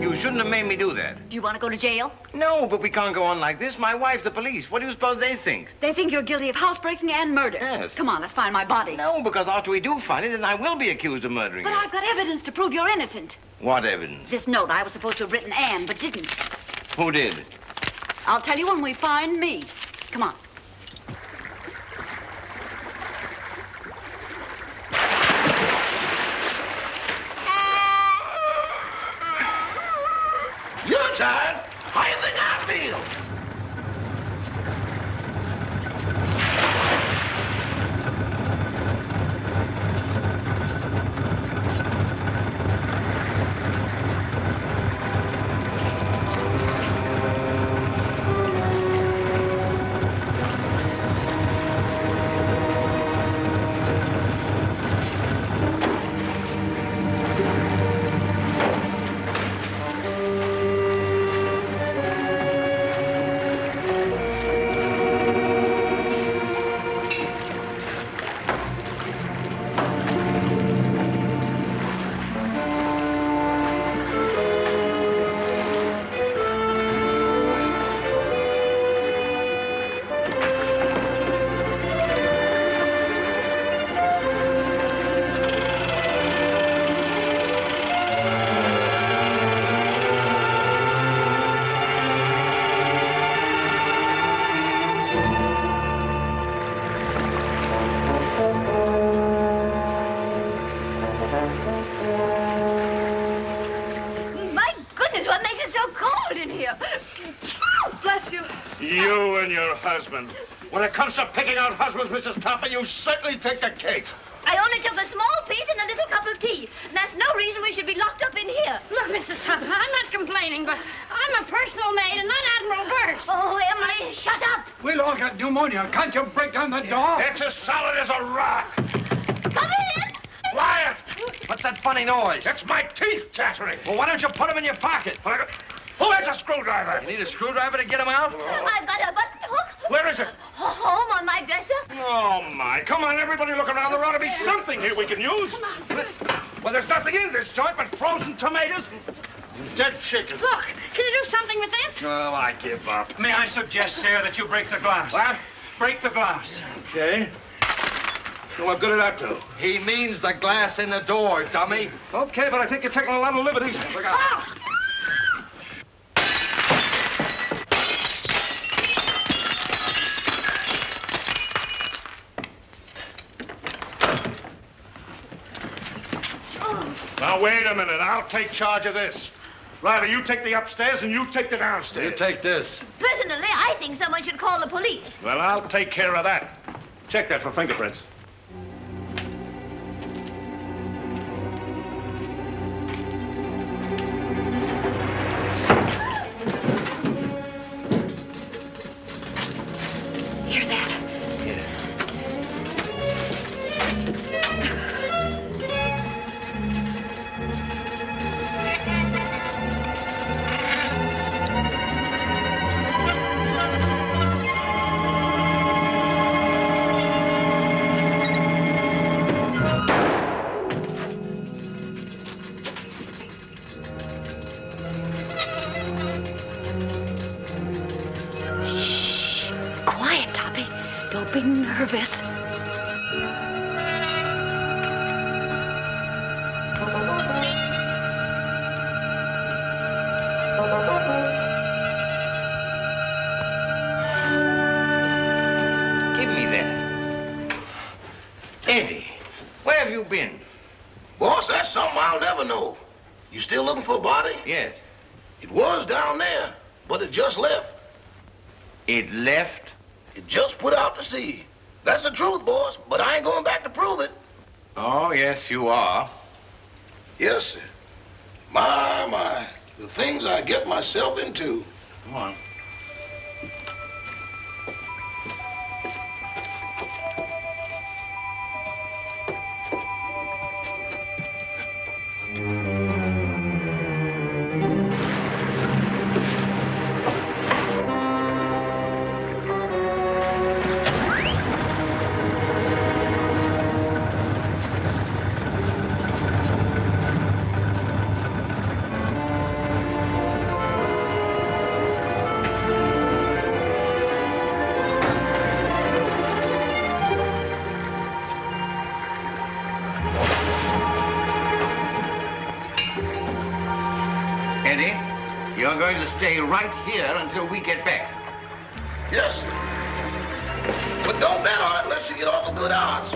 You shouldn't have made me do that. Do you want to go to jail? No, but we can't go on like this. My wife's the police. What do you suppose they think? They think you're guilty of housebreaking and murder. Yes. Come on, let's find my body. No, because after we do find it, then I will be accused of murdering But her. I've got evidence to prove you're innocent. What evidence? This note I was supposed to have written Anne, but didn't. Who did? I'll tell you when we find me. Come on. You're tired. How do you think I feel? My goodness, what makes it so cold in here? Oh, bless you. You and your husband. When it comes to picking out husbands, Mrs. Topper, you certainly take the cake. I only took a small piece and a little cup of tea. And that's no reason we should be locked up in here. Look, Mrs. Topper, I'm not complaining, but I'm a personal maid and not Admiral Burke. Oh, Emily, shut up. We'll all get pneumonia. Can't you break down the door? It's as solid as a rock. Come in. Quiet! What's that funny noise? It's my teeth chattering. Well, why don't you put them in your pocket? Who has a screwdriver? You need a screwdriver to get them out? I've got a button hook. Where is it? Home on my dresser. Oh, my. Come on, everybody, look around. There ought to be something here we can use. Well, there's nothing in this joint but frozen tomatoes and dead chicken. Look, can you do something with this? Oh, I give up. May I suggest, sir, that you break the glass? What? Break the glass. Okay. So what good did that do? He means the glass in the door, dummy. Okay, but I think you're taking a lot of liberties. Look out. Oh. Now, wait a minute. I'll take charge of this. Riley, you take the upstairs and you take the downstairs. You take this. Personally, I think someone should call the police. Well, I'll take care of that. Check that for fingerprints. Hear that? Quiet, Toppy. Don't be nervous. You still looking for a body? Yes. It was down there, but it just left. It left? It just put out to sea. That's the truth, boss, but I ain't going back to prove it. Oh, yes, you are. Yes, sir. My, the things I get myself into. Come on. Eddie, you're going to stay right here until we get back. Yes, sir. But don't bet on it unless you get off a good odds.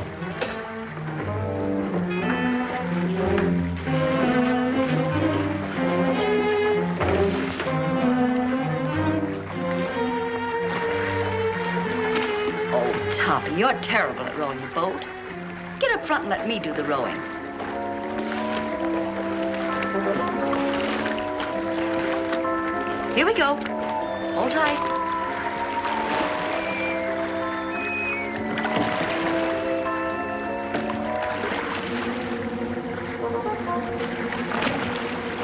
Oh, Topper, you're terrible at rowing a boat. Get up front and let me do the rowing. Here we go. Hold tight.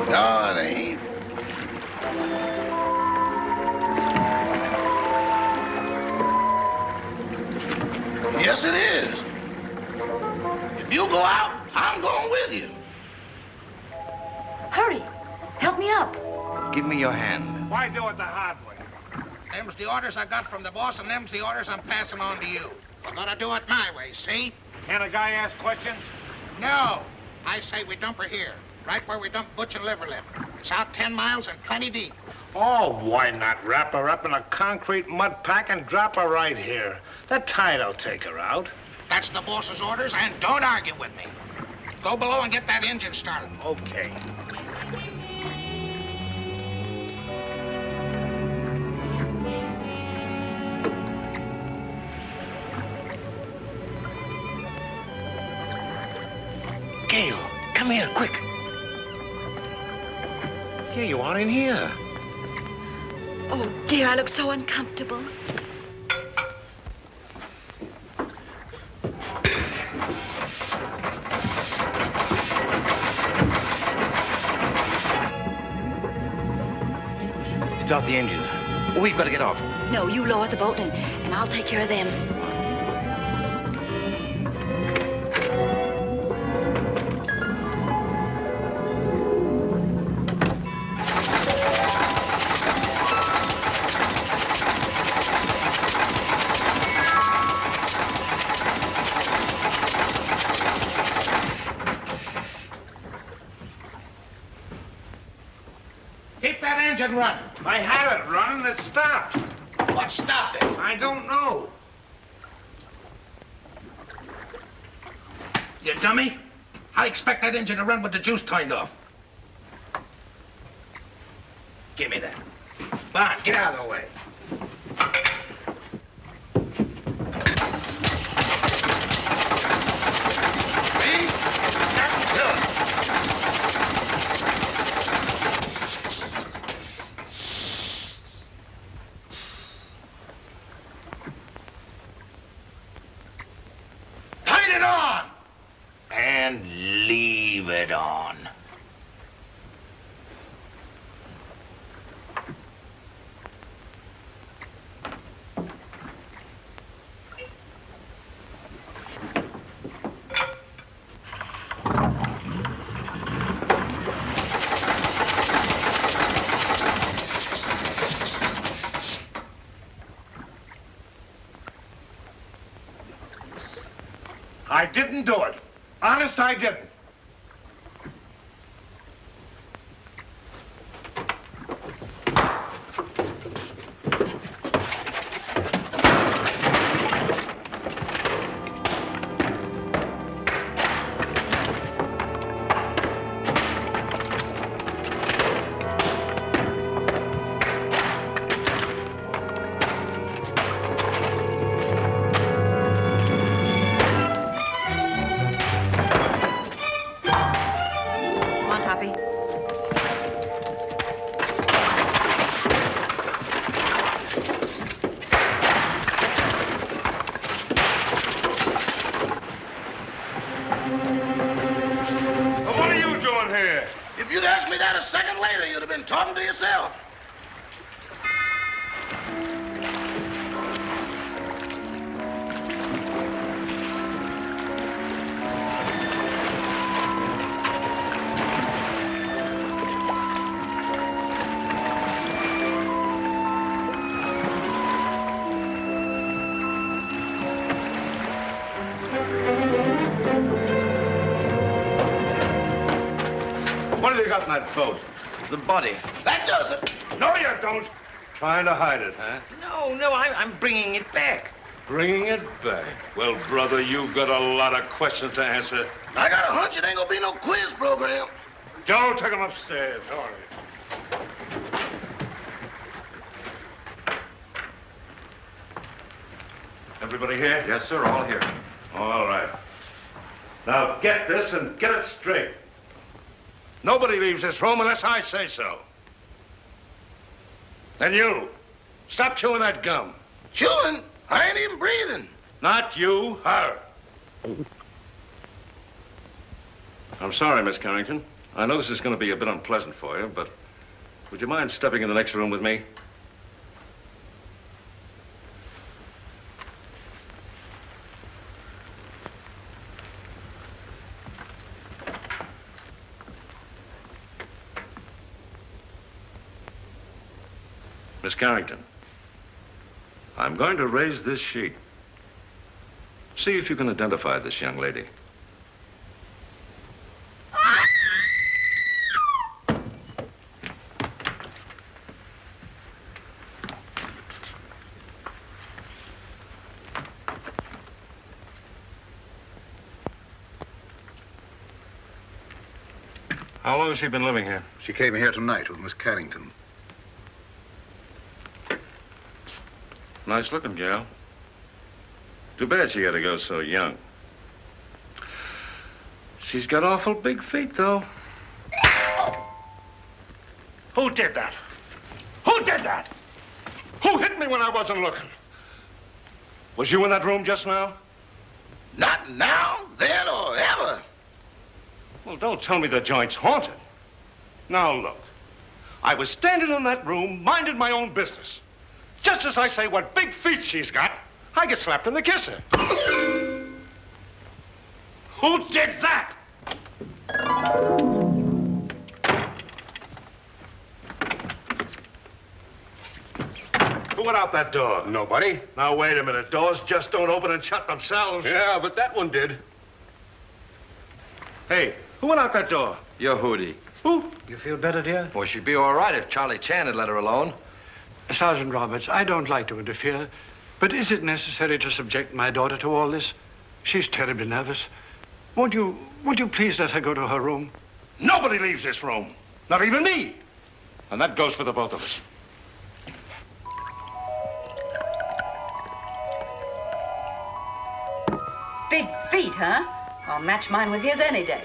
No, it ain't. Yes, it is. If you go out, I'm going with you. Hurry. Help me up. Give me your hand. Why do it the hard way? Them's the orders I got from the boss, and them's the orders I'm passing on to you. We're gonna do it my way, see? Can a guy ask questions? No. I say we dump her here, right where we dump Butch and Liverlip. It's out 10 miles and plenty deep. Oh, why not wrap her up in a concrete mud pack and drop her right here? The tide'll take her out. That's the boss's orders, and don't argue with me. Go below and get that engine started. Okay. Gail, come here, quick. Here you are in here. Oh, dear, I look so uncomfortable. Stop the engine. We've got to get off. No, you lower the boat and I'll take care of them. Keep that engine running. I had it running, it stopped. What stopped it? I don't know. You dummy. I expect that engine to run with the juice turned off. Give me that. Come on, get out of the way. Turn it on! And leave it on. I didn't do it. Honest, I didn't. have been talking to yourself. What have you got in that boat? The body. That does it. No, you don't. Trying to hide it, huh? No, I'm bringing it back. Bringing it back. Well, brother, you've got a lot of questions to answer. I got a hunch it ain't gonna be no quiz program. Joe, take him upstairs. All right. Everybody here? Yes, sir, all here. All right. Now get this and get it straight. Nobody leaves this room unless I say so. And you, stop chewing that gum. Chewing? I ain't even breathing. Not you, her. I'm sorry, Miss Carrington. I know this is going to be a bit unpleasant for you, but would you mind stepping in the next room with me? Miss Carrington, I'm going to raise this sheet. See if you can identify this young lady. How long has she been living here? She came here tonight with Miss Carrington. Nice looking gal. Too bad she had to go so young. She's got awful big feet, though. Who did that? Who did that? Who hit me when I wasn't looking? Was you in that room just now? Not now, then, or ever. Well, don't tell me the joint's haunted. Now, look. I was standing in that room, minding my own business. Just as I say what big feet she's got, I get slapped in the kisser. Who did that? Who went out that door? Nobody. Now, wait a minute. Doors just don't open and shut themselves. Yeah, but that one did. Hey, who went out that door? Your Hootie. Who? You feel better, dear? Well, she'd be all right if Charlie Chan had let her alone. Sergeant Roberts, I don't like to interfere, but is it necessary to subject my daughter to all this? She's terribly nervous. Won't you please let her go to her room? Nobody leaves this room. Not even me. And that goes for the both of us. Big feet, huh? I'll match mine with his any day.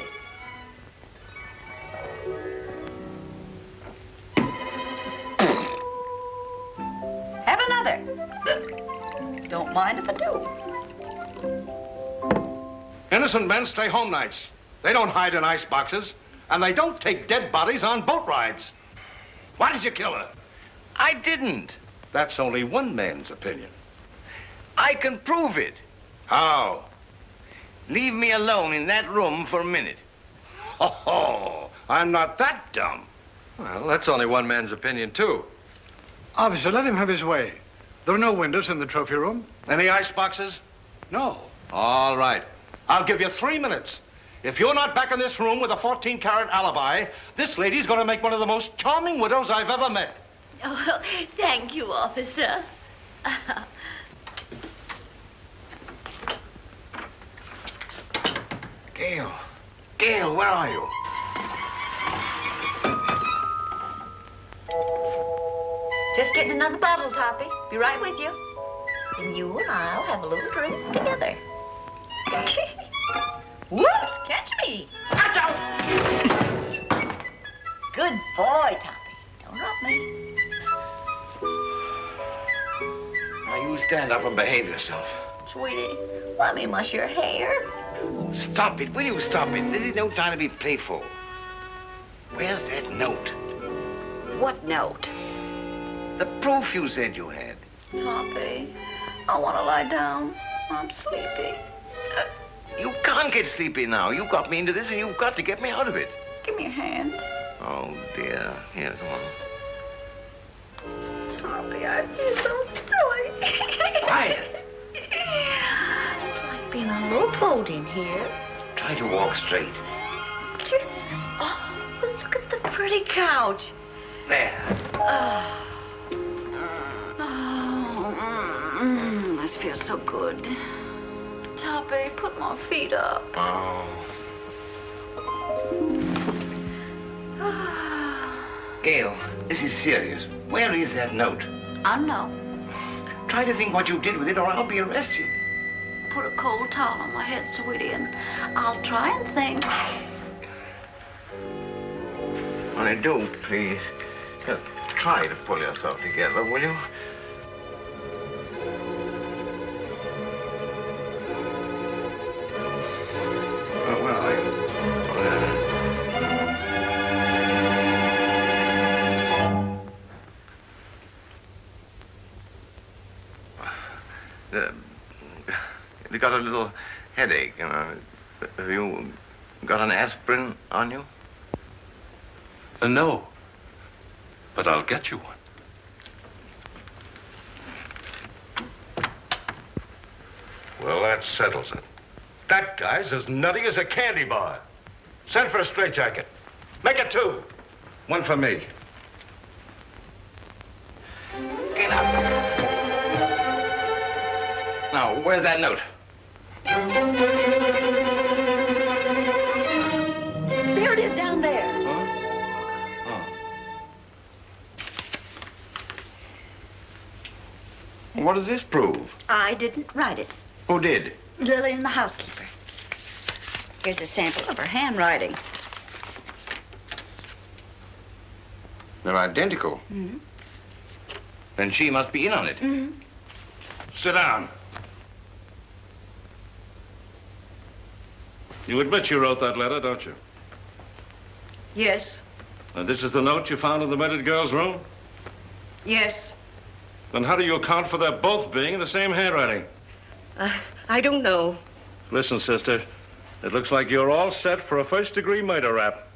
Have another. Don't mind if I do. Innocent men stay home nights. They don't hide in ice boxes, and they don't take dead bodies on boat rides. Why did you kill her? I didn't. That's only one man's opinion. I can prove it. How? Leave me alone in that room for a minute. Oh, I'm not that dumb. Well, that's only one man's opinion, too. Officer, let him have his way. There are no windows in the trophy room. Any ice boxes? No. All right. I'll give you 3 minutes. If you're not back in this room with a 14-carat alibi, this lady's going to make one of the most charming widows I've ever met. Oh, thank you, officer. Gail, where are you? Just getting another bottle, Toppy. Be right with you. And you and I'll have a little drink together. Whoops, catch me. Good boy, Toppy. Don't drop me. Now, you stand up and behave yourself. Sweetie, let me mush your hair. Oh, stop it. Will you stop it? This is no time to be playful. Where's that note? What note? The proof you said you had. Toppy, I want to lie down. I'm sleepy. You can't get sleepy now. You got me into this, and you've got to get me out of it. Give me a hand. Oh, dear. Here, come on. Toppy, I feel so silly. Quiet. It's like being a rowboat in here. Try to walk straight. Oh, look at the pretty couch. There. This feels so good. Toppy, put my feet up. Oh. Gail, this is serious. Where is that note? I know. Try to think what you did with it, or I'll be arrested. Put a cold towel on my head, sweetie, and I'll try and think. Honey, do, please. Just try to pull yourself together, will you? You got a little headache, you know. Have you got an aspirin on you? No. But I'll get you one. Well, that settles it. That guy's as nutty as a candy bar. Send for a straitjacket. Make it 2. 1 for me. Get up. Now, where's that note? There it is down there. What does this prove? I didn't write it. Who did? Lillian, the housekeeper. Here's a sample of her handwriting. They're identical. Mm-hmm. Then she must be in on it. Mm-hmm. Sit down. You admit you wrote that letter, don't you? Yes. And this is the note you found in the murdered girl's room? Yes. Then how do you account for their both being in the same handwriting? I don't know. Listen, sister, it looks like you're all set for a first-degree murder rap.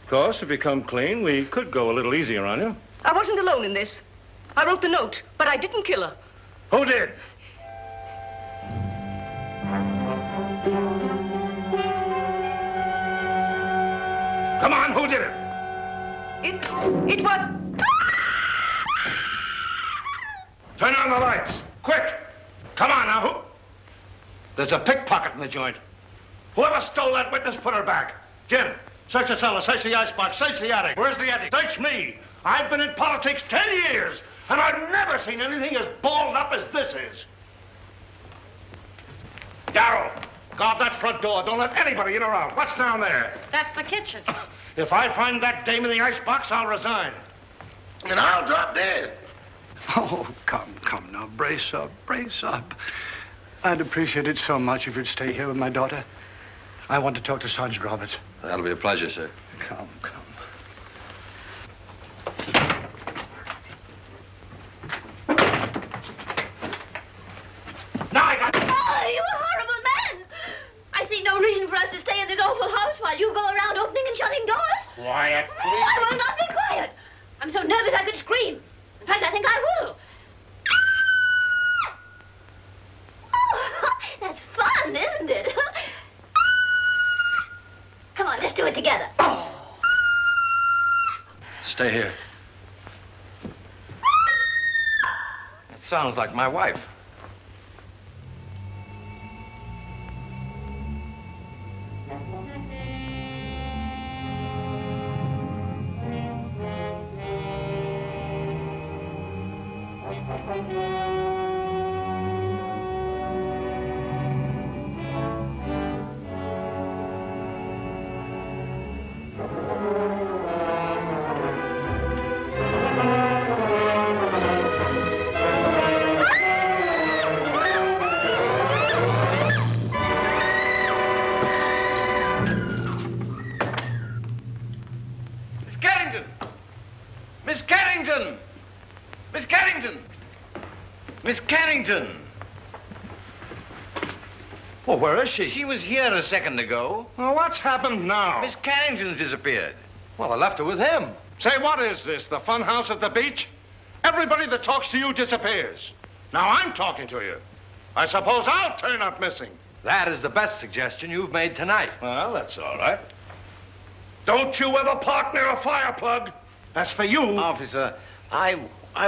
Of course, if you come clean, we could go a little easier on you. I wasn't alone in this. I wrote the note, but I didn't kill her. Who did? Come on, who did it? It was... Turn on the lights, quick! Come on now, who? There's a pickpocket in the joint. Whoever stole that witness, put her back. Jim, search the cellar, search the icebox, search the attic. Where's the attic? Search me. I've been in politics 10 years, and I've never seen anything as balled up as this is. Darrell, guard that front door. Don't let anybody in or out. What's down there? That's the kitchen. If I find that dame in the icebox, I'll resign. And I'll drop dead. Oh, come now, brace up, brace up. I'd appreciate it so much if you'd stay here with my daughter. I want to talk to Sergeant Roberts. That'll be a pleasure, sir. Come. Now I got... Oh, you horrible man! I see no reason for us to stay in this awful house while you go around opening and shutting doors. Quiet, Oh, I will not be quiet. I'm so nervous I could scream. In fact, I think I will. Oh, that's fun, isn't it? Come on, let's do it together. Stay here. It sounds like my wife. Miss Carrington! Miss Carrington! Miss Carrington! Well, where is she? She was here a second ago. Well, what's happened now? Miss Carrington's disappeared. Well, I left her with him. Say, what is this, the fun house at the beach? Everybody that talks to you disappears. Now I'm talking to you. I suppose I'll turn up missing. That is the best suggestion you've made tonight. Well, that's all right. Don't you ever park near a fire plug. As for you... Officer, I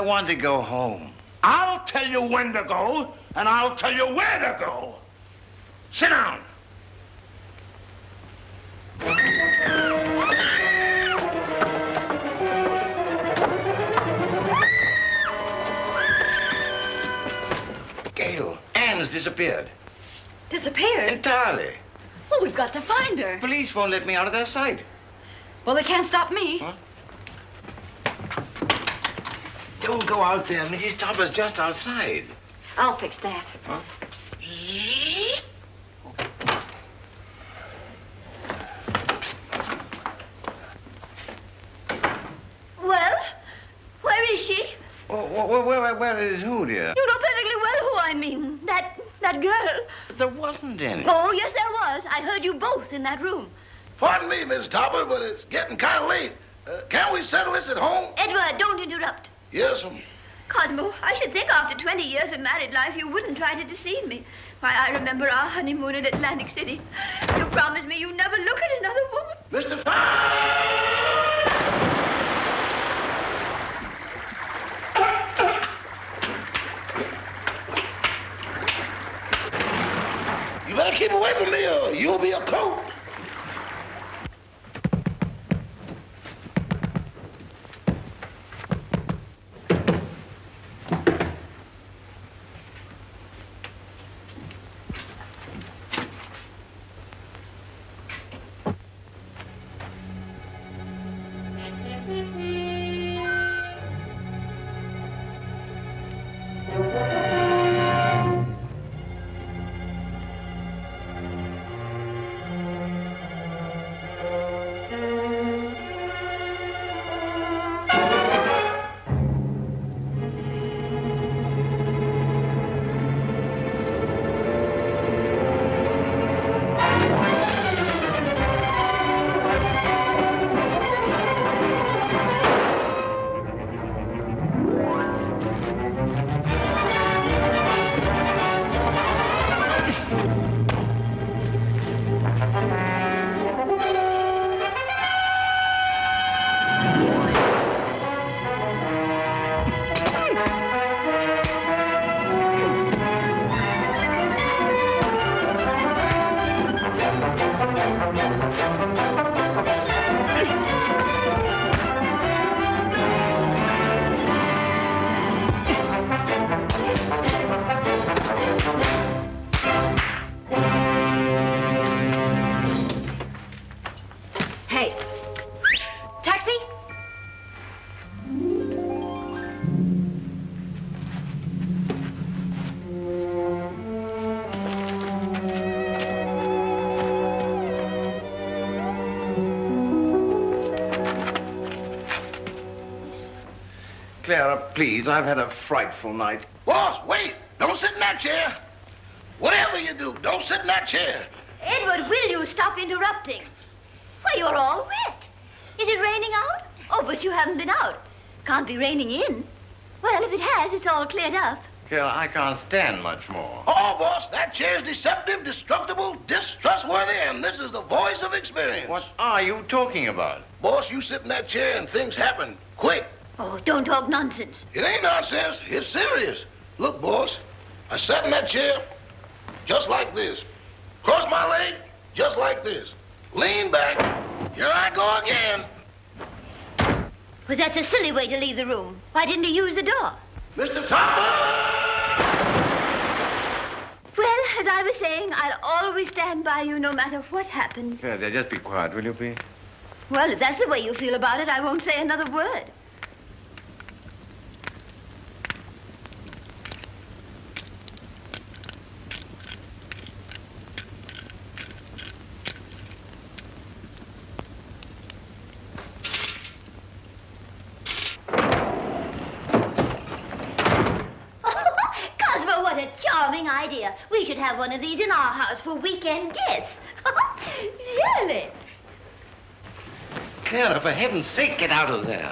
want to go home. I'll tell you when to go, and I'll tell you where to go. Sit down. Gail, Anne's disappeared. Disappeared? Entirely. Well, we've got to find her. Police won't let me out of their sight. Well, they can't stop me. Huh? Don't go out there. Mrs. Topper's just outside. I'll fix that. Huh? Well, where is she? Where is who, dear? You know perfectly well who I mean. That girl. But there wasn't any. Oh, yes, there was. I heard you both in that room. Pardon me, Miss Topper, but it's getting kind of late. Can't we settle this at home? Edward, don't interrupt. Yes, Cosmo, I should think after 20 years of married life you wouldn't try to deceive me. Why, I remember our honeymoon in Atlantic City. You promised me you'd never look at another woman. Mr. Topper! You better keep away from me or you'll be a coat. Clara, please, I've had a frightful night. Boss, wait. Don't sit in that chair. Whatever you do, don't sit in that chair. Edward, will you stop interrupting? Why, you're all wet. Is it raining out? Oh, but you haven't been out. Can't be raining in. Well, if it has, it's all cleared up. Clara, I can't stand much more. Oh, boss, that chair's deceptive, destructible, distrustworthy, and this is the voice of experience. What are you talking about? Boss, you sit in that chair and things happen quick. Oh, don't talk nonsense. It ain't nonsense. It's serious. Look, boss, I sat in that chair just like this. Cross my leg just like this. Lean back. Here I go again. Well, that's a silly way to leave the room. Why didn't you use the door? Mr. Topper! Well, as I was saying, I'll always stand by you no matter what happens. Clara, just be quiet, will you, please? Well, if that's the way you feel about it, I won't say another word. idea. We should have one of these in our house for weekend guests. Really? Clara, for heaven's sake, get out of there.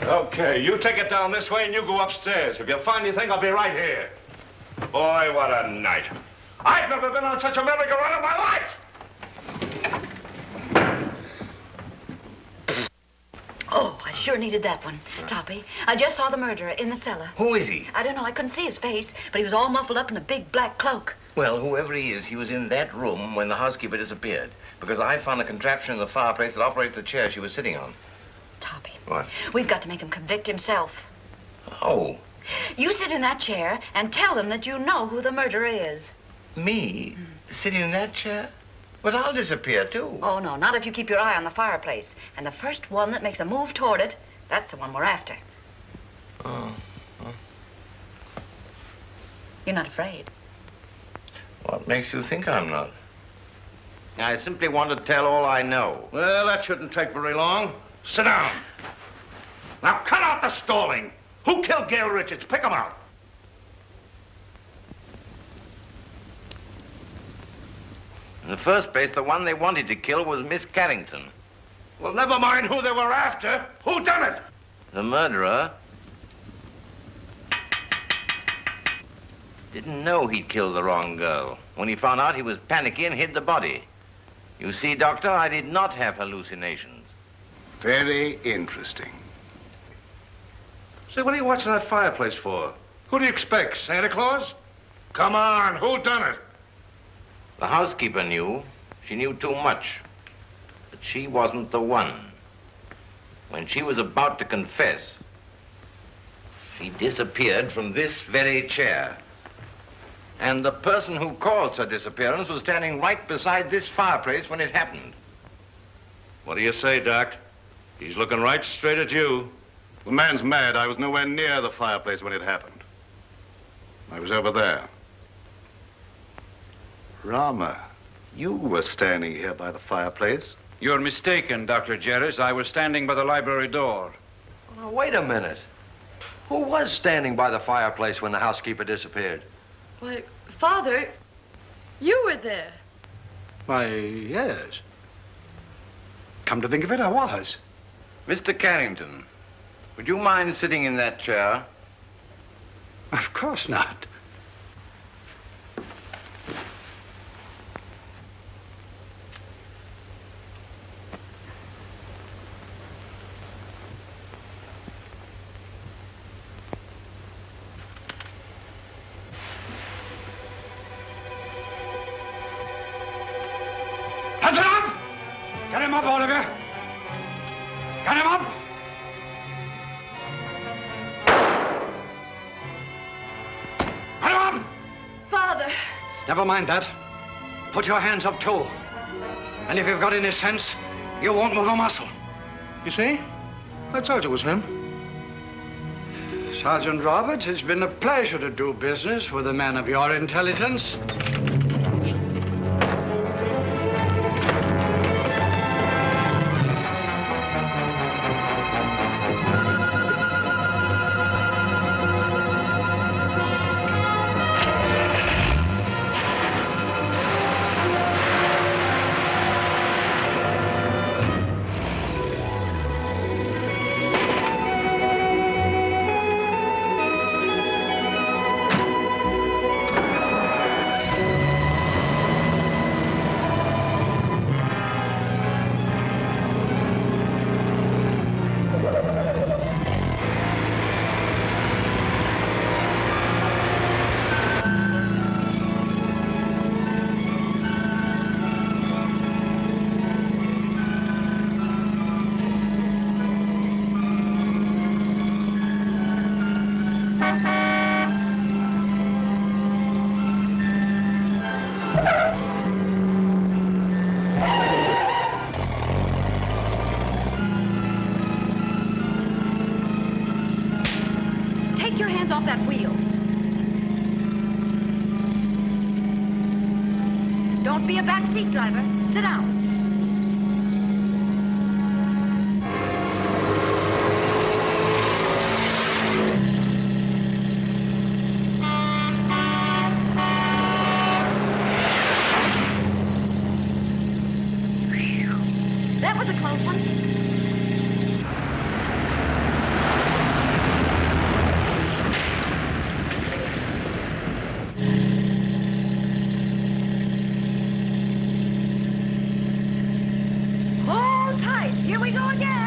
Okay, you take it down this way and you go upstairs. If you find anything, I'll be right here. Boy, what a night. I've never been on such a merry-go-round in my life. Oh, I sure needed that one, Toppy. I just saw the murderer in the cellar. Who is he? I don't know. I couldn't see his face, but he was all muffled up in a big black cloak. Well, whoever he is, he was in that room when the housekeeper disappeared. Because I found a contraption in the fireplace that operates the chair she was sitting on. Toppy. What? We've got to make him convict himself. Oh. You sit in that chair and tell them that you know who the murderer is. Me? Sitting in that chair? But I'll disappear, too. Oh, no, not if you keep your eye on the fireplace. And the first one that makes a move toward it, that's the one we're after. Oh. You're not afraid. What makes you think I'm not? I simply want to tell all I know. Well, that shouldn't take very long. Sit down. Now, cut out the stalling. Who killed Gail Richards? Pick him out. In the first place, the one they wanted to kill was Miss Carrington. Well, never mind who they were after. Who done it? The murderer didn't know he'd killed the wrong girl. When he found out, he was panicky and hid the body. You see, Doctor, I did not have hallucinations. Very interesting. Say, what are you watching that fireplace for? Who do you expect, Santa Claus? Come on, who done it? The housekeeper knew. She knew too much. But she wasn't the one. When she was about to confess, she disappeared from this very chair. And the person who caused her disappearance was standing right beside this fireplace when it happened. What do you say, Doc? He's looking right straight at you. The man's mad. I was nowhere near the fireplace when it happened. I was over there. Rama, you were standing here by the fireplace. You're mistaken, Dr. Jerris. I was standing by the library door. Now, wait a minute. Who was standing by the fireplace when the housekeeper disappeared? Why, Father, you were there. Why, yes. Come to think of it, I was. Mr. Carrington, would you mind sitting in that chair? Of course not. Hands it up! Get him up, Oliver! Get him up! Get him up! Father! Never mind that. Put your hands up, too. And if you've got any sense, you won't move a muscle. You see? I told you it was him. Sergeant Roberts, it's been a pleasure to do business with a man of your intelligence. Take your hands off that wheel. Don't be a backseat driver. Sit down. Wells one? Hold tight. Here we go again.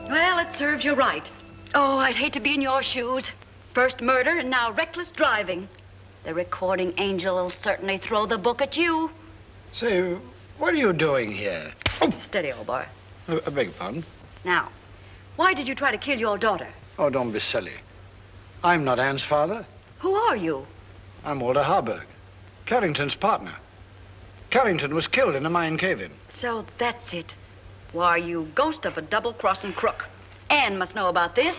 Well, it serves you right. Oh, I'd hate to be in your shoes. First murder and now reckless driving. The recording angel will certainly throw the book at you. Say, what are you doing here? Oh, steady, old boy. I beg your pardon? Now, why did you try to kill your daughter? Oh, don't be silly. I'm not Anne's father. Who are you? I'm Walter Harburg, Carrington's partner. Carrington was killed in a mine cave-in. So that's it. Why, you ghost of a double-crossing crook. Anne must know about this.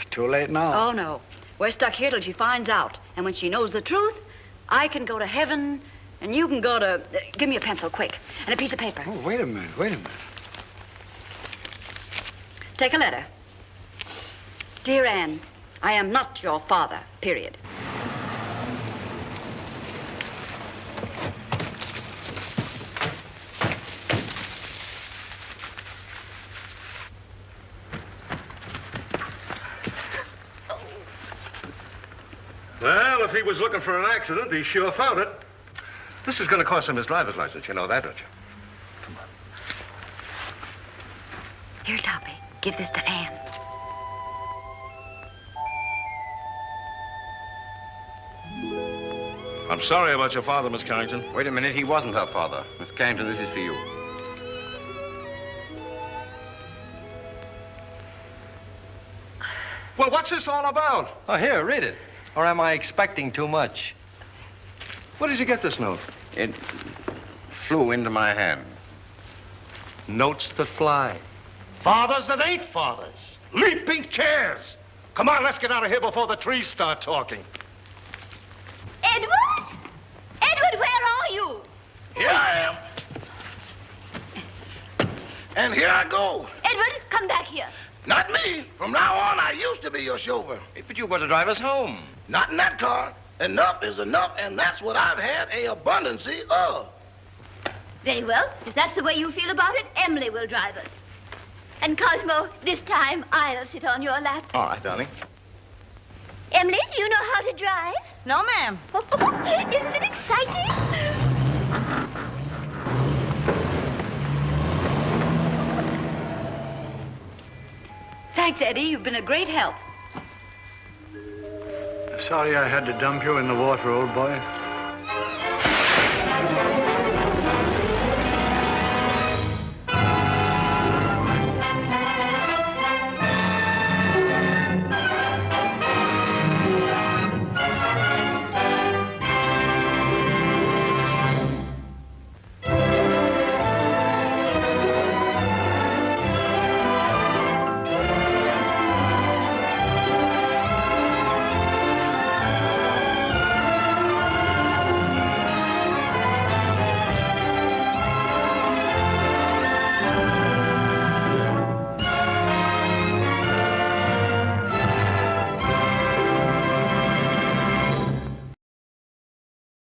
Too late now. Oh, no. We're stuck here till she finds out. And when she knows the truth, I can go to heaven, and you can go to... give me a pencil, quick, and a piece of paper. Oh, wait a minute. Take a letter. Dear Anne, I am not your father, period. Well, if he was looking for an accident, he sure found it. This is going to cost him his driver's license. You know that, don't you? Come on. Here, Toppy, give this to Anne. I'm sorry about your father, Miss Carrington. Wait a minute, he wasn't her father. Miss Carrington, this is for you. Well, what's this all about? Oh, here, read it. Or am I expecting too much? Where did you get this note? It flew into my hand. Notes that fly. Fathers that ain't fathers. Leaping chairs. Come on, let's get out of here before the trees start talking. Edward? Edward, where are you? Here I am. And here I go. Edward, come back here. Not me. From now on, I used to be your chauffeur. But you were to drive us home. Not in that car. Enough is enough, and that's what I've had a abundancy of. Very well. If that's the way you feel about it, Emily will drive us. And Cosmo, this time I'll sit on your lap. All right, darling. Emily, do you know how to drive? No, ma'am. Isn't it exciting? Thanks, Eddie. You've been a great help. Sorry I had to dump you in the water, old boy.